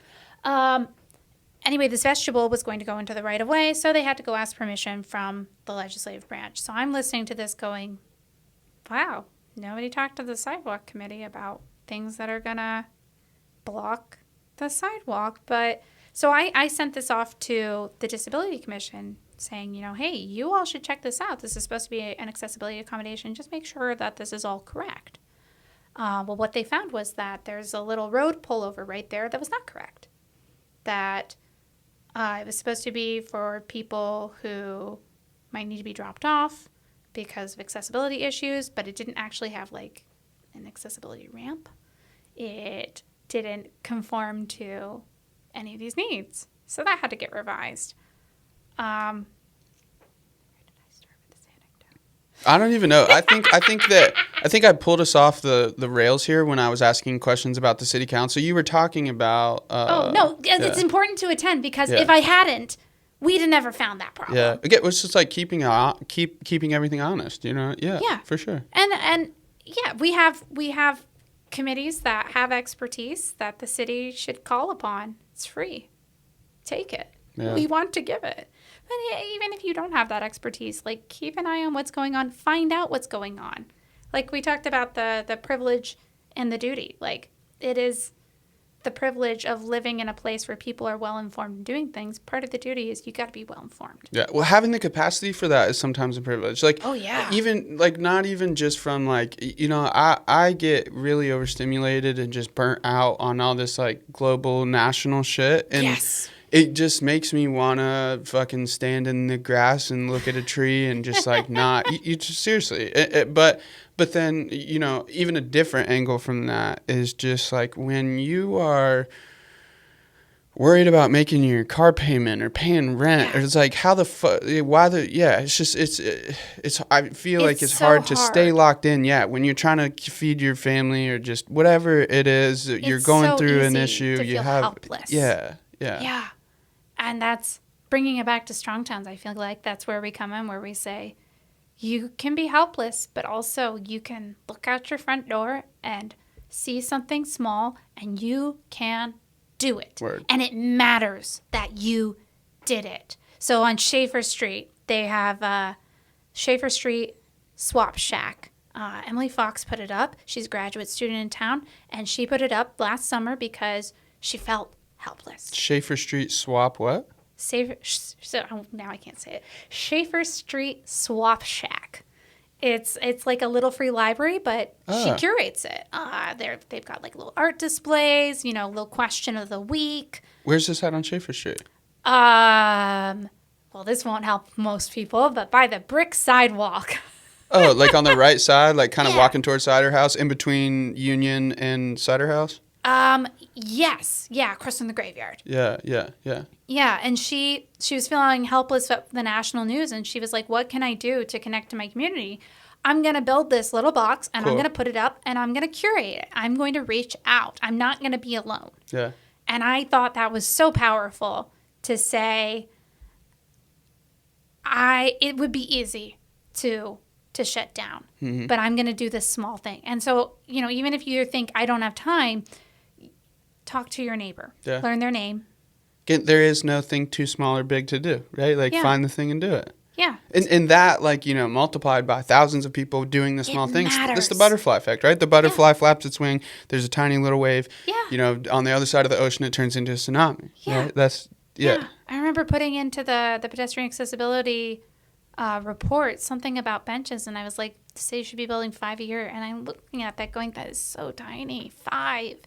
Anyway, this vestibule was going to go into the right-of-way, so they had to go ask permission from the legislative branch. So I'm listening to this going, wow, nobody talked to the sidewalk committee about things that are going to block the sidewalk. But So I sent this off to the Disability Commission saying, hey, you all should check this out. This is supposed to be an accessibility accommodation. Just make sure that this is all correct. Well, what they found was that there's a little road pullover right there that was not correct. That it was supposed to be for people who might need to be dropped off because of accessibility issues, but it didn't actually have like an accessibility ramp. It didn't conform to any of these needs. So that had to get revised. Where did I start with this anecdote? I don't even know. I think I pulled us off the rails here when I was asking questions about the city council. You were talking about. It's important to attend because if I hadn't, we'd have never found that problem. Yeah, again, it's just like keeping everything honest. Yeah, for sure. And we have committees that have expertise that the city should call upon. It's free. Take it. Yeah. We want to give it. But even if you don't have that expertise, like keep an eye on what's going on. Find out what's going on. Like we talked about the privilege and the duty. Like it is the privilege of living in a place where people are well informed and doing things. Part of the duty is you got to be well informed. Yeah, well, having the capacity for that is sometimes a privilege. Like, oh yeah, even like not even just from like I get really overstimulated and just burnt out on all this like global national shit. And yes. It just makes me want to fucking stand in the grass and look at a tree and just like not. You just seriously. But then, even a different angle from that is just like when you are worried about making your car payment or paying rent, or it's like how the fuck, it's just, I feel like it's so hard to stay locked in. Yeah. When you're trying to feed your family or just whatever it is, you're going through an issue. To feel helpless. Yeah. And that's bringing it back to Strong Towns. I feel like that's where we come in, where we say, you can be helpless, but also you can look out your front door and see something small and you can do it. Word. And it matters that you did it. So on Schaefer Street, they have a Schaefer Street Swap Shack. Emily Fox put it up. She's a graduate student in town, and she put it up last summer because she felt helpless. Schaefer Street Swap what? Now I can't say it. Schaefer Street Swap Shack. It's like a little free library, but she curates it. They've got like little art displays, little question of the week. Where's this at on Schaefer Street? Well, this won't help most people, but by the brick sidewalk. Oh, like on the right side, like kind of walking towards Cider House, in between Union and Cider House? Yes. Yeah, across from the graveyard. Yeah. Yeah, and she was feeling helpless at the national news, and she was like, what can I do to connect to my community? I'm going to build this little box, and I'm going to put it up, and I'm going to curate it. I'm going to reach out. I'm not going to be alone. Yeah. And I thought that was so powerful to say, it would be easy to shut down, but I'm going to do this small thing. And so, even if you think I don't have time, talk to your neighbor, learn their name. There is no thing too small or big to do, right? Like find the thing and do it. Yeah. And that, like, multiplied by thousands of people doing the small things. Matters. That's the butterfly effect, right? The butterfly flaps its wing. There's a tiny little wave. Yeah. On the other side of the ocean, it turns into a tsunami. Yeah. Right? That's. I remember putting into the pedestrian accessibility report something about benches, and I was like, the city should be building 5 a year. And I'm looking at that going, that is so tiny. 5.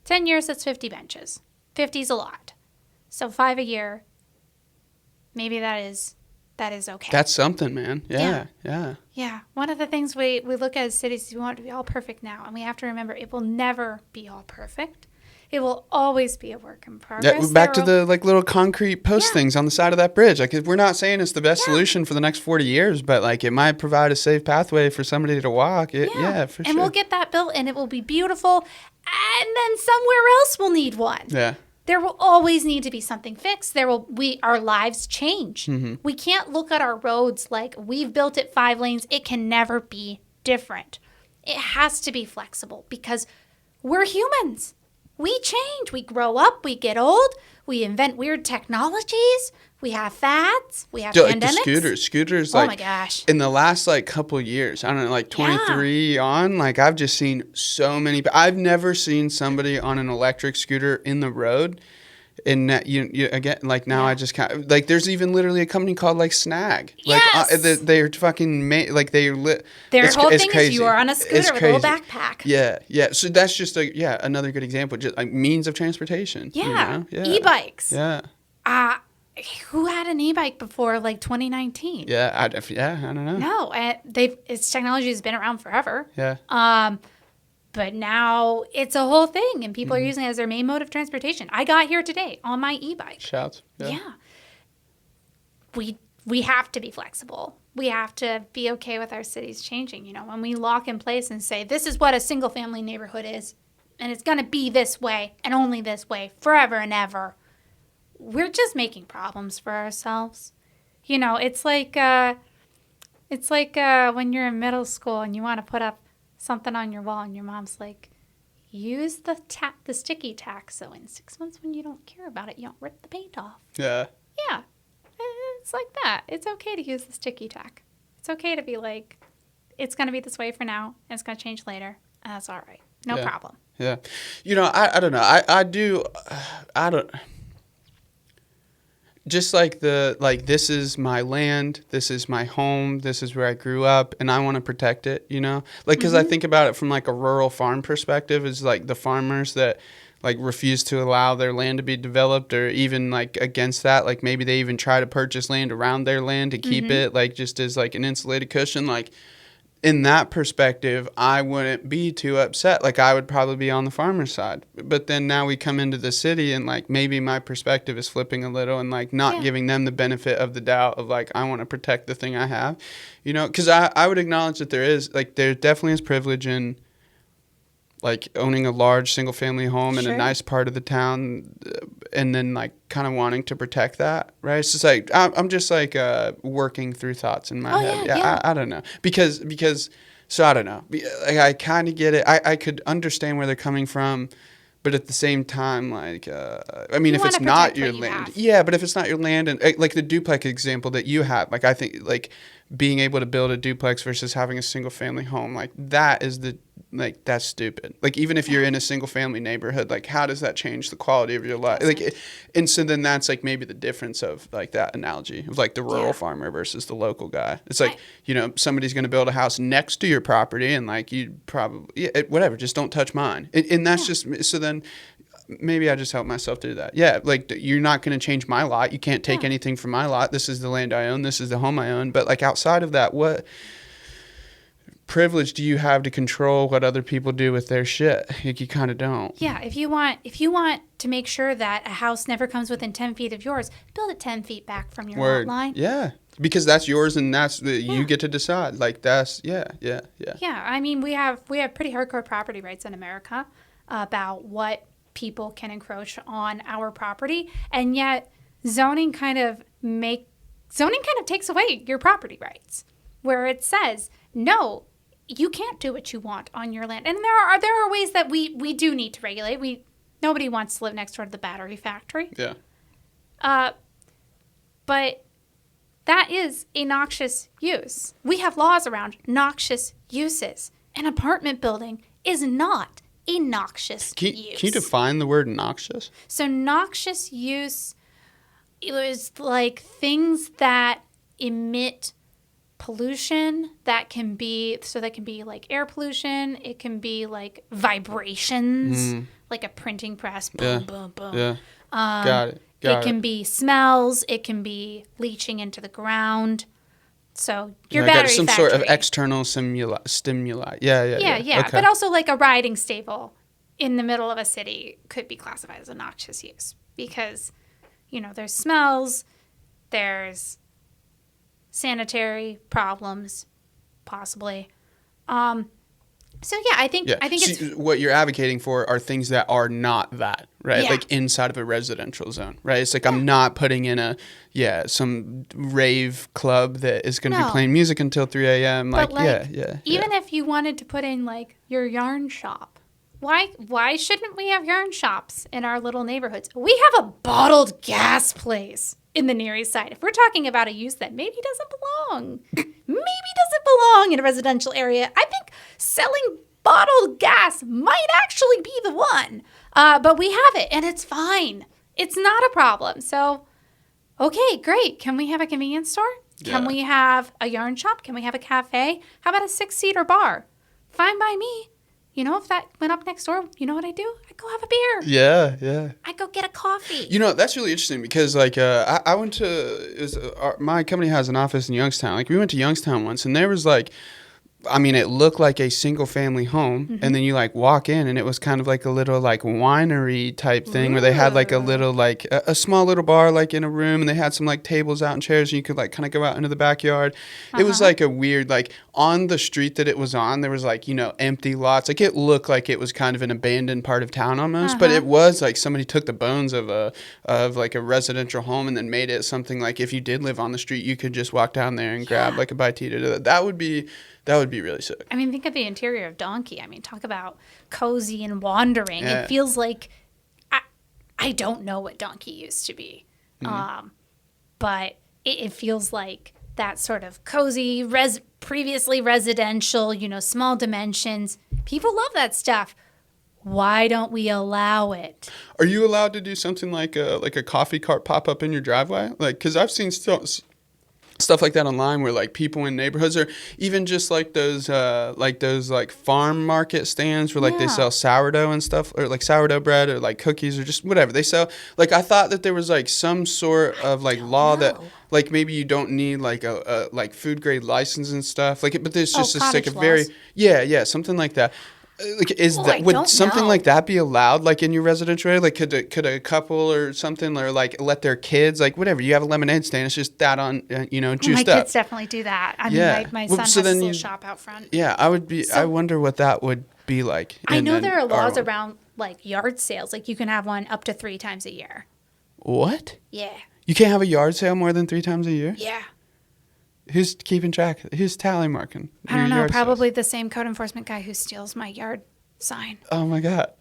10 years, that's 50 benches. 50 is a lot. So 5 a year, maybe that is okay. That's something, man. Yeah. Yeah. One of the things we look at as cities is we want it to be all perfect now. And we have to remember it will never be all perfect. It will always be a work in progress. Yeah, back to the little concrete post things on the side of that bridge. Like, we're not saying it's the best solution for the next 40 years, but like it might provide a safe pathway for somebody to walk. For sure. And we'll get that built, and it will be beautiful. And then somewhere else we'll need one. Yeah. There will always need to be something fixed. Our lives change. Mm-hmm. We can't look at our roads like we've built it 5 lanes. It can never be different. It has to be flexible because we're humans. We change. We grow up. We get old. We invent weird technologies. We have fads. We have pandemics. Like scooters. Oh my gosh! In the last couple years, I don't know, like 23 on. Like I've just seen so many. I've never seen somebody on an electric scooter in the road And that you again, like now Yeah. I just kind of, like, there's even literally a company called like Snag. Yes! Like they're fucking like Their whole thing is you are on a scooter It's with a little crazy. backpack. Yeah, yeah. So that's just another good example, just like means of transportation. Yeah. You know? Yeah. E-bikes. Yeah. Who had an e-bike before like 2019? Yeah. I don't know. No, its technology has been around forever. Yeah. But now it's a whole thing, and people are using it as their main mode of transportation. I got here today on my e-bike. Shouts. Yeah. We have to be flexible. We have to be okay with our cities changing. You know, when we lock in place and say, this is what a single-family neighborhood is, and it's going to be this way and only this way forever and ever, we're just making problems for ourselves. You know, it's like when you're in middle school and you want to put up something on your wall and your mom's like, use the sticky tack so in 6 months when you don't care about it, you don't rip the paint off. Yeah. Yeah. It's like that. It's okay to use the sticky tack. It's okay to be like, it's going to be this way for now and it's going to change later. And that's all right. No problem. Yeah. You know, I don't know. I don't. Just like this is my land, this is my home, this is where I grew up, and I want to protect it, you know? Like, because I think about it from, like, a rural farm perspective, is, like, the farmers that, like, refuse to allow their land to be developed, or even, like, against that. Like, maybe they even try to purchase land around their land to keep it, like, just as, like, an insulated cushion. Like, in that perspective, I wouldn't be too upset. Like, I would probably be on the farmer's side. But then now we come into the city and, like, maybe my perspective is flipping a little and, like, not giving them the benefit of the doubt of, like, I want to protect the thing I have. You know, because I would acknowledge that there definitely is privilege in, like, owning a large single-family home in a nice part of the town, and then, like, kind of wanting to protect that, right? It's just like I'm just like working through thoughts in my head. Yeah. I don't know because so I don't know. Like, I kind of get it. I could understand where they're coming from, but at the same time, like, I mean, if it's not your land, but if it's not your land, and like the duplex example that you had, like, I think, like, being able to build a duplex versus having a single family home, like, that is that's stupid. Like, even if you're in a single family neighborhood, like, how does that change the quality of your life? Like, and so then that's, like, maybe the difference of, like, that analogy of, like, the rural farmer versus the local guy. It's like, you know, somebody's going to build a house next to your property, and, like, you probably, whatever, just don't touch mine. And that's just, so then maybe I just help myself do that. Yeah, like, you're not going to change my lot. You can't take anything from my lot. This is the land I own. This is the home I own. But, like, outside of that, what privilege do you have to control what other people do with their shit? Like, you kind of don't. Yeah, if you want to make sure that a house never comes within 10 feet of yours, build it 10 feet back from your lot line. Yeah, because that's yours, and you get to decide. Like, that's yeah. Yeah, I mean, we have pretty hardcore property rights in America about what people can encroach on our property, and yet zoning kind of takes away your property rights, where it says, no, you can't do what you want on your land. And there are ways that we do need to regulate. Nobody wants to live next door to the battery factory. Yeah. But that is a noxious use. We have laws around noxious uses. An apartment building is not a noxious use. Can you define the word noxious? So noxious use is like things that emit pollution that can be like air pollution. It can be like vibrations, like a printing press, boom, boom, boom. Yeah, got it. It can be smells. It can be leaching into the ground. So your battery some factory. sort of external stimuli. Yeah. Okay. But also, like, a riding stable in the middle of a city could be classified as a noxious use because, you know, there's smells, there's sanitary problems, possibly. So yeah, I think it's what you're advocating for are things that are not that, right? Yeah. Like inside of a residential zone, right? It's like I'm not putting in some rave club that is going to be playing music until 3 a.m. Like, Even if you wanted to put in like your yarn shop, why shouldn't we have yarn shops in our little neighborhoods? We have a bottled gas place in the Near East Side. If we're talking about a use that maybe doesn't belong in a residential area, I think selling bottled gas might actually be the one. But we have it, and it's fine. It's not a problem. So, okay, great. Can we have a convenience store? Can Yeah. we have a yarn shop? Can we have a cafe? How about a 6-seater bar? Fine by me. You know, if that went up next door, you know what I do? I go have a beer. Yeah, yeah. I go get a coffee. You know, that's really interesting because, like, I went to, my company has an office in Youngstown. Like, we went to Youngstown once, and there was, like, I mean, it looked like a single family home, and then you like walk in, and it was kind of like a little like winery type thing where they had like a little like a small little bar like in a room, and they had some like tables out and chairs, and you could like kind of go out into the backyard. It was like a weird like on the street that it was on, there was like, you know, empty lots. Like it looked like it was kind of an abandoned part of town almost, but it was like somebody took the bones of like a residential home and then made it something like if you did live on the street, you could just walk down there and grab like a bite to eat. That would be really sick. I mean, think of the interior of Donkey. I mean, talk about cozy and wandering. Yeah. It feels like I don't know what Donkey used to be, but it feels like that sort of cozy, previously residential, you know, small dimensions. People love that stuff. Why don't we allow it? Are you allowed to do something like a coffee cart pop up in your driveway? Like, because I've seen stuff like that online where like people in neighborhoods or even just like those farm market stands where like they sell sourdough and stuff or like sourdough bread or like cookies or just whatever they sell. Like I thought that there was like some sort of like law that like maybe you don't need like a like food grade license and stuff like but there's just like a very something like that. Like would something like that be allowed like in your residential area? Like could a couple or something or like let their kids like whatever you have a lemonade stand, it's just that on juiced my up. kids definitely do that. I mean, my son has a little shop out front. Yeah, I wonder what that would be like. I know there are laws around like yard sales. Like you can have one up to 3 times a year. What? Yeah. You can't have a yard sale more than 3 times a year? Yeah. Who's keeping track? Who's tally marking? I don't know. Probably the same code enforcement guy who steals my yard sign. Oh my God.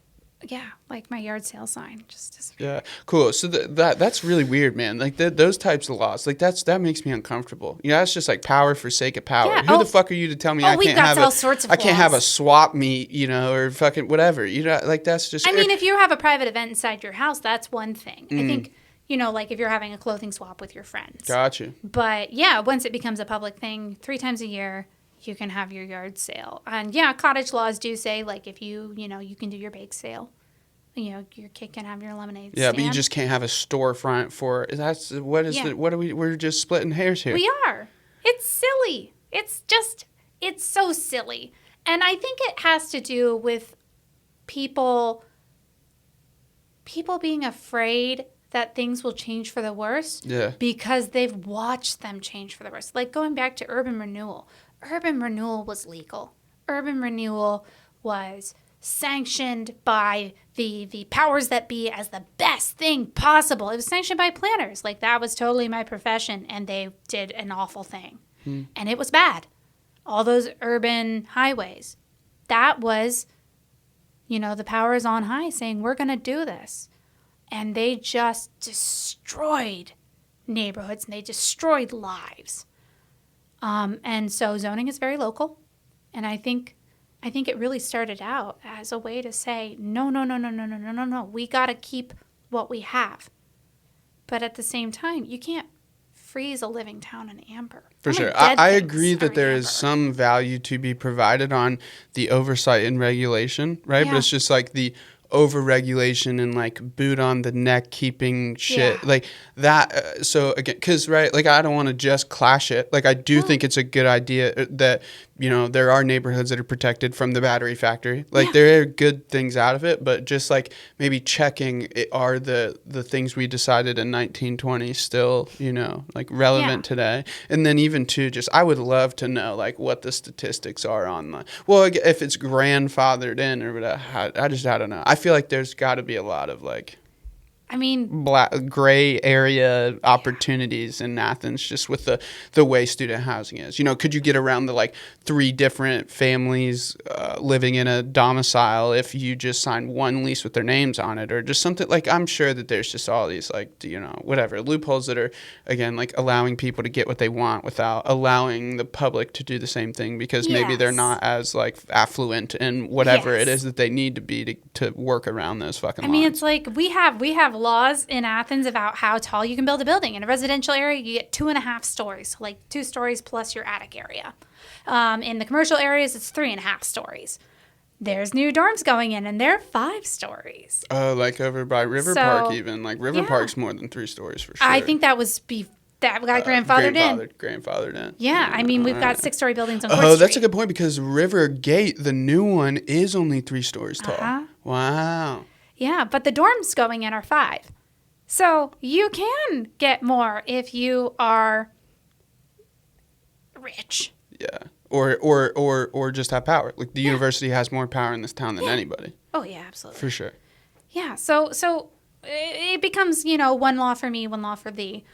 Yeah, like my yard sale sign just disappeared. Yeah, cool. So that's really weird, man. Like those types of laws, like that makes me uncomfortable. You know, that's just like power for sake of power. Yeah. Who the fuck are you to tell me I can't have all sorts of I can't have a laws. swap meet, you know, or fucking whatever. You know, like that's just. I mean, if you have a private event inside your house, that's one thing. I think, you know, like if you're having a clothing swap with your friends. Gotcha. But yeah, once it becomes a public thing, 3 times a year, you can have your yard sale. And yeah, cottage laws do say like if you can do your bake sale. You know, your kid can have your lemonade stand. But you just can't have a storefront for we're just splitting hairs here. We are. It's silly. It's so silly. And I think it has to do with people being afraid that things will change for the worse because they've watched them change for the worse. Like going back to urban renewal. Urban renewal was legal. Urban renewal was sanctioned by the powers that be as the best thing possible. It was sanctioned by planners. Like that was totally my profession, and they did an awful thing. And it was bad. All those urban highways. That was, the powers on high saying, we're going to do this. And they just destroyed neighborhoods, and they destroyed lives. And so zoning is very local. And I think it really started out as a way to say, no. We got to keep what we have. But at the same time, you can't freeze a living town in amber. For sure. I agree that there is some value to be provided on the oversight and regulation, right? Yeah. But it's just like the over-regulation and like boot on the neck keeping shit like that. So again, because right, like I don't want to just clash it. Like I do think it's a good idea that there are neighborhoods that are protected from the battery factory. Like there are good things out of it, but just like maybe checking are the things we decided in 1920 still like relevant today. And then even too, just I would love to know like what the statistics are on if it's grandfathered in or whatever. I don't know. I feel like there's got to be a lot of like black gray area opportunities in Athens just with the way student housing is. Could you get around the like 3 different families living in a domicile if you just sign one lease with their names on it, or just something like I'm sure that there's just all these like whatever loopholes that are again like allowing people to get what they want without allowing the public to do the same thing because maybe they're not as like affluent in whatever it is that they need to be to work around those fucking laws. It's like we have laws in Athens about how tall you can build a building. In a residential area, you get 2.5 stories, so like 2 stories plus your attic area. In the commercial areas, it's 3.5 stories. There's new dorms going in, and they're 5 stories. Oh, like over by River Park even. Like River Park's more than 3 stories for sure. I think that was that got grandfathered in. Grandfathered in. Yeah, I mean, we've got 6-story buildings on Court Oh, Street. that's a good point because River Gate, the new one, is only 3 stories tall. Uh-huh. Wow. Yeah, but the dorms going in are 5. So you can get more if you are rich. Yeah. Or just have power. Like the university has more power in this town than anybody. Oh, yeah, absolutely. For sure. Yeah, so it becomes, one law for me, one law for thee.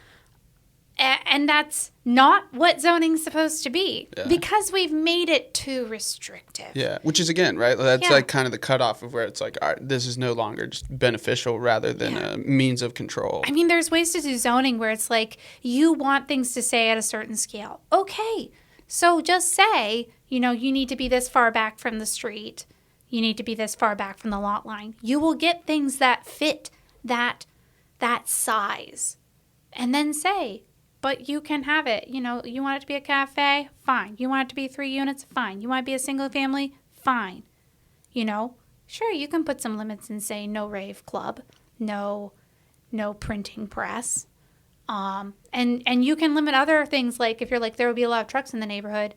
And that's not what zoning's supposed to be because we've made it too restrictive. Yeah, which is, again, right? That's like kind of the cutoff of where it's like, all right, this is no longer just beneficial rather than a means of control. I mean, there's ways to do zoning where it's like you want things to stay at a certain scale. Okay, so just say, you need to be this far back from the street. You need to be this far back from the lot line. You will get things that fit that size. And then say, but you can have it. You want it to be a cafe? Fine. You want it to be 3 units? Fine. You want it to be a single family? Fine. Sure, you can put some limits and say no rave club, no printing press. And you can limit other things like if you're like, there will be a lot of trucks in the neighborhood,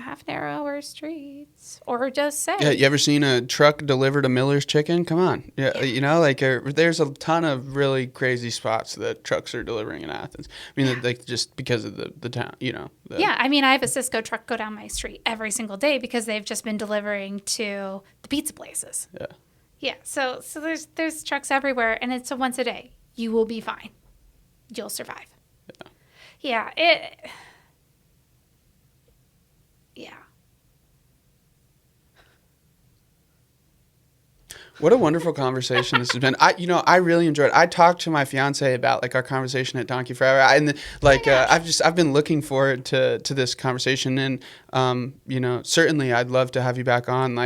have narrower streets, or just say. Yeah, you ever seen a truck delivered a Miller's chicken? Come on. Yeah. There's a ton of really crazy spots that trucks are delivering in Athens. I mean, like just because of the town, Yeah, I mean, I have a Cisco truck go down my street every single day because they've just been delivering to the pizza places. Yeah. Yeah, so there's trucks everywhere, and it's once a day. You will be fine. You'll survive. Yeah. Yeah. What a wonderful conversation this has been. I really enjoyed it. I talked to my fiance about like our conversation at Donkey Forever, I've been looking forward to this conversation, and certainly I'd love to have you back on.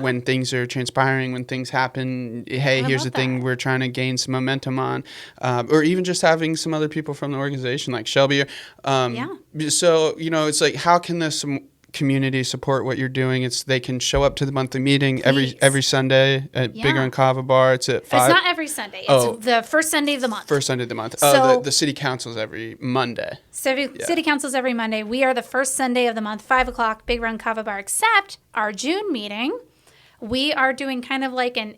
When things are transpiring, when things happen. Hey, here's the thing we're trying to gain some momentum on, or even just having some other people from the organization like Shelby. So it's like, how can this community support what you're doing? They can show up to the monthly meeting every Sunday at Big Run Kava Bar. It's at 5. It's not every Sunday. It's the first Sunday of the month. First Sunday of the month. So, the city council's every Monday. City council's every Monday. We are the first Sunday of the month, 5 o'clock, Big Run Kava Bar. Except our June meeting, we are doing kind of like a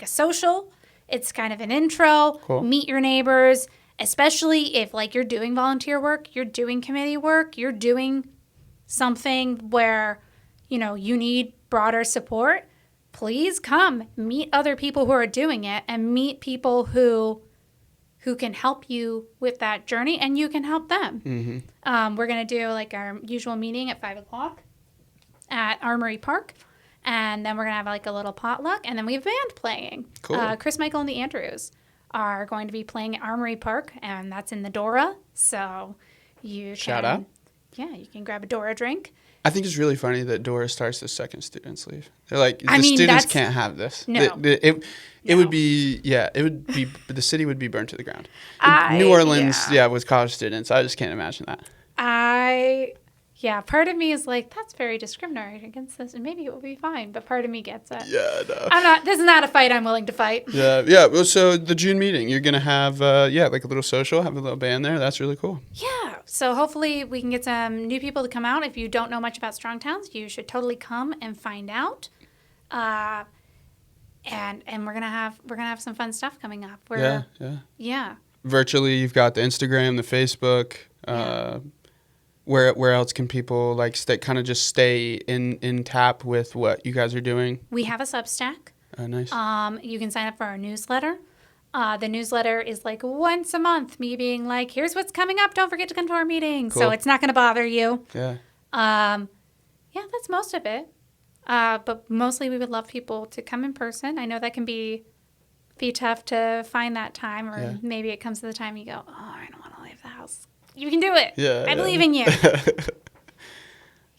social. It's kind of an intro. Cool. Meet your neighbors, especially if you're doing volunteer work, you're doing committee work, you're doing something where, you need broader support. Please come meet other people who are doing it and meet people who can help you with that journey, and you can help them. Mm-hmm. We're going to do our usual meeting at 5 o'clock at Armory Park. And then we're going to have a little potluck, and then we have a band playing. Cool. Chris, Michael, and the Andrews are going to be playing at Armory Park, and that's in the Dora. So you Shout out. Yeah, you can grab a Dora drink. I think it's really funny that Dora starts the second students leave. They're like, students can't have this. No. It would be, the city would be burned to the ground. New Orleans, with college students, I just can't imagine that. Part of me is like, that's very discriminatory against this, and maybe it will be fine, but part of me gets it. Yeah, no. This is not a fight I'm willing to fight. Yeah. Well, so the June meeting, you're going to have, a little social, have a little band there. That's really cool. Yeah. So hopefully we can get some new people to come out. If you don't know much about Strong Towns, you should totally come and find out. And we're gonna have some fun stuff coming up. Yeah. Virtually, you've got the Instagram, the Facebook. Where else can people stay in tap with what you guys are doing? We have a Substack. Nice. You can sign up for our newsletter. The newsletter is once a month, me being like, here's what's coming up. Don't forget to come to our meeting. Cool. So it's not going to bother you. Yeah. That's most of it. But mostly we would love people to come in person. I know that can be tough to find that time, or maybe it comes to the time you go, oh, I don't want to leave the house. You can do it. Yeah. I believe in you.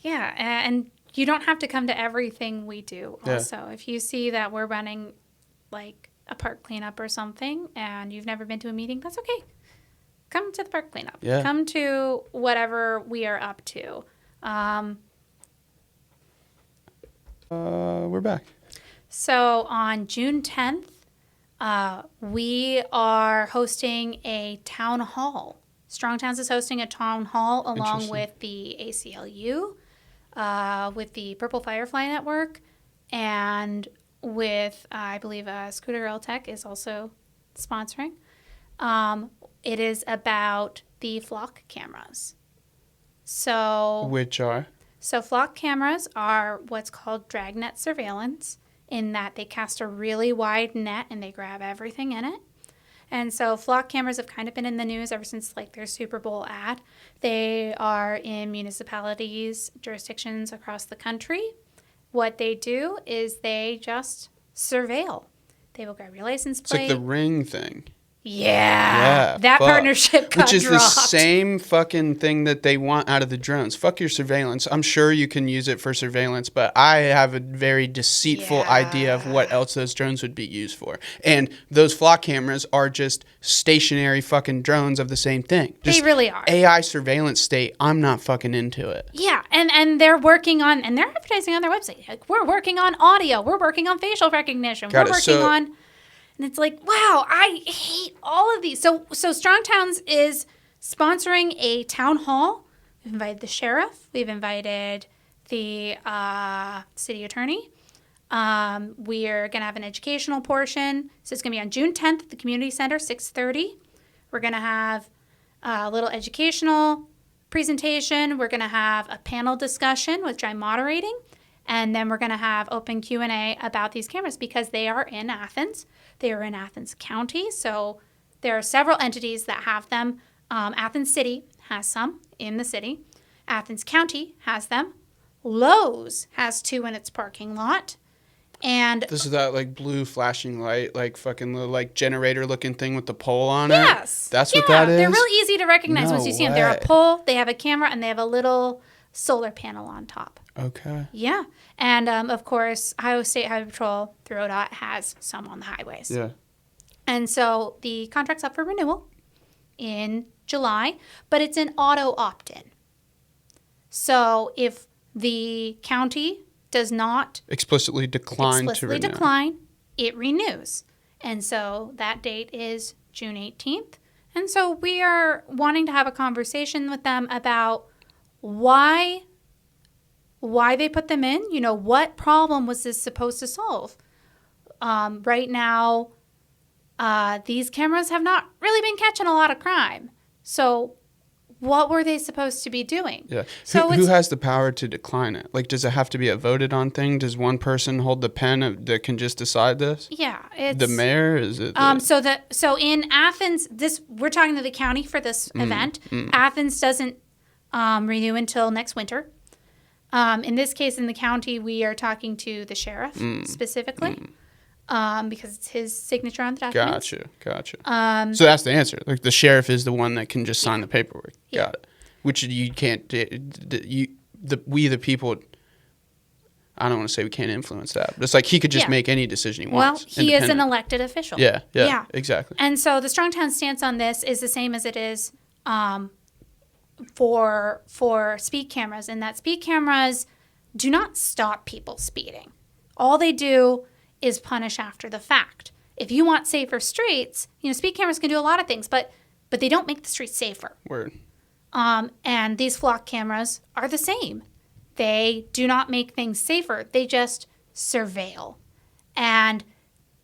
Yeah. And you don't have to come to everything we do also. If you see that we're running a park cleanup or something and you've never been to a meeting, that's okay. Come to the park cleanup. Yeah. Come to whatever we are up to. We're back. So on June 10th, we are hosting a town hall. Strong Towns is hosting a town hall along with the ACLU, with the Purple Firefly Network, and with, I believe, Scooter Rail Tech is also sponsoring. It is about the flock cameras. Which are? So flock cameras are what's called dragnet surveillance, in that they cast a really wide net and they grab everything in it. And so flock cameras have kind of been in the news ever since like their Super Bowl ad. They are in municipalities, jurisdictions across the country. What they do is they just surveil. They will grab your license plate. It's like the Ring thing. Yeah, that partnership got Which is dropped. the same fucking thing that they want out of the drones. Fuck your surveillance. I'm sure you can use it for surveillance, but I have a very deceitful idea of what else those drones would be used for. And those flock cameras are just stationary fucking drones of the same thing. Just they really are. AI surveillance state. I'm not fucking into it. Yeah, and they're working on, and they're advertising on their website. Like, we're working on audio. We're working on facial recognition. We're working on... And it's like, wow, I hate all of these. So Strong Towns is sponsoring a town hall. We've invited the sheriff. We've invited the city attorney. We're going to have an educational portion. So it's going to be on June 10th at the community center, 6:30. We're going to have a little educational presentation. We're going to have a panel discussion, which I'm moderating. And then we're going to have open Q&A about these cameras because they are in Athens. They are in Athens County. So there are several entities that have them. Athens City has some in the city. Athens County has them. Lowe's has 2 in its parking lot. And this is that like blue flashing light, like fucking little like generator looking thing with the pole on it. Yes. That's what that is? They're really easy to recognize once you see them. They're a way. pole, they have a camera, and they have a little solar panel on top. Okay. Yeah. And, of course, Iowa State Highway Patrol through ODOT has some on the highways. Yeah. And so the contract's up for renewal in July, but it's an auto opt-in. So if the county does not explicitly decline, it renews. And so that date is June 18th. And so we are wanting to have a conversation with them about why they put them in. You know, what problem was this supposed to solve? Right now, these cameras have not really been catching a lot of crime. So what were they supposed to be doing? Yeah. So who has the power to decline it? Like, does it have to be a voted on thing? Does one person hold the pen that can just decide this? Yeah. It's the mayor? Is it? So in Athens, we're talking to the county for this event. Athens doesn't renew until next winter. In this case, in the county, we are talking to the sheriff specifically because it's his signature on the documents. Gotcha. So that's the answer. Like the sheriff is the one that can just sign the paperwork. Yeah. Got it. Which you can't. We the people. I don't want to say we can't influence that, but it's like he could just make any decision he wants. Well, he is an elected official. Yeah, exactly. And so the Strong Town stance on this is the same as it is for speed cameras, in that speed cameras do not stop people speeding. All they do is punish after the fact. If you want safer streets, speed cameras can do a lot of things, but they don't make the streets safer. Word. And these flock cameras are the same. They do not make things safer. They just surveil. And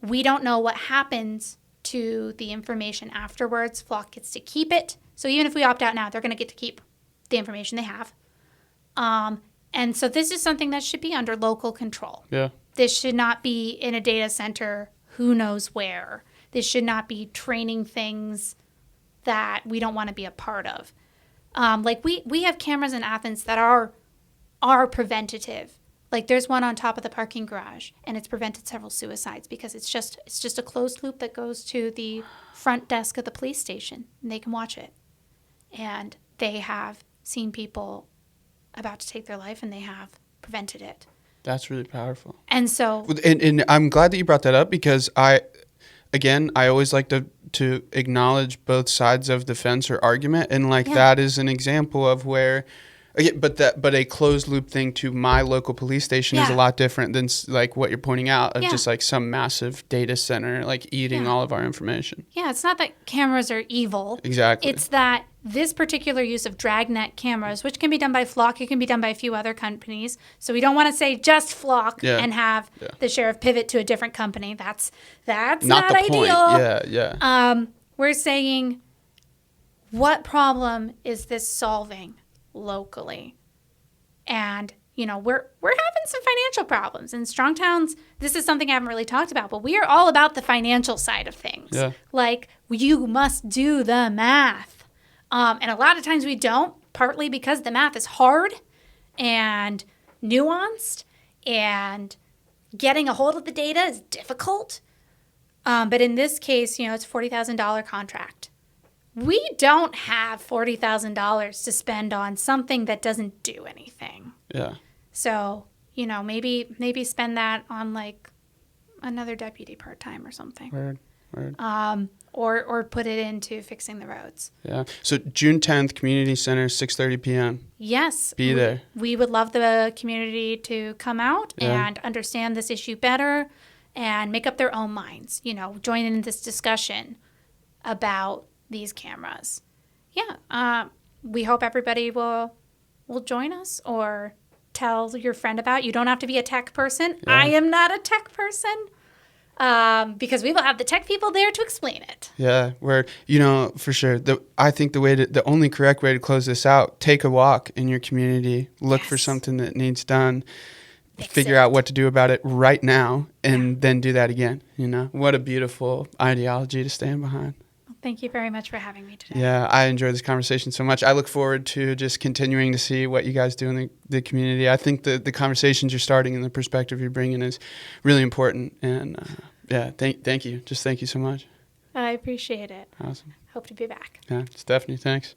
we don't know what happens to the information afterwards. Flock gets to keep it. So even if we opt out now, they're going to get to keep the information they have. And so this is something that should be under local control. Yeah. This should not be in a data center who knows where. This should not be training things that we don't want to be a part of. Like we have cameras in Athens that are preventative. Like there's one on top of the parking garage, and it's prevented several suicides because it's just a closed loop that goes to the front desk of the police station, and they can watch it. And they have seen people about to take their life, and they have prevented it. That's really powerful. And so, and I'm glad that you brought that up because again, I always like to acknowledge both sides of the fence or argument, and like Yeah. that is an example of where. Again, but a closed loop thing to my local police station is a Yeah. lot different than like what you're pointing out of Yeah. just like some massive data center like eating Yeah. all of our information. Yeah, it's not that cameras are evil. Exactly. It's that this particular use of dragnet cameras, which can be done by Flock, it can be done by a few other companies. So we don't want to say just Flock Yeah. and have Yeah. the sheriff pivot to a different company. That's Not not the ideal. point. Yeah. We're saying, what problem is this solving locally? And we're having some financial problems in strong towns. This is something I haven't really talked about, but we are all about the financial side of things. Yeah. Like, you must do the math, and a lot of times we don't. Partly because the math is hard and nuanced, and getting a hold of the data is difficult. But in this case, it's a $40,000 contract. We don't have $40,000 to spend on something that doesn't do anything. Yeah. So, maybe spend that on like another deputy part-time or something. Word. Or put it into fixing the roads. Yeah. So June 10th, community center, 6:30 p.m. Yes. Be there. We would love the community to come out and understand this issue better and make up their own minds, join in this discussion about these cameras. Yeah. We hope everybody will join us or tell your friend about it. You don't have to be a tech person. Yeah. I am not a tech person. Because we will have the tech people there to explain it. Yeah, where for sure. I think the only correct way to close this out: take a walk in your community, look for Yes. something that needs done, Fix figure it. out what to do about it right now, and then do that again. What a beautiful ideology to stand behind. Thank you very much for having me today. Yeah, I enjoyed this conversation so much. I look forward to just continuing to see what you guys do in the community. I think the conversations you're starting and the perspective you're bringing is really important. And thank you. Just thank you so much. I appreciate it. Awesome. Hope to be back. Yeah, Stephanie, thanks.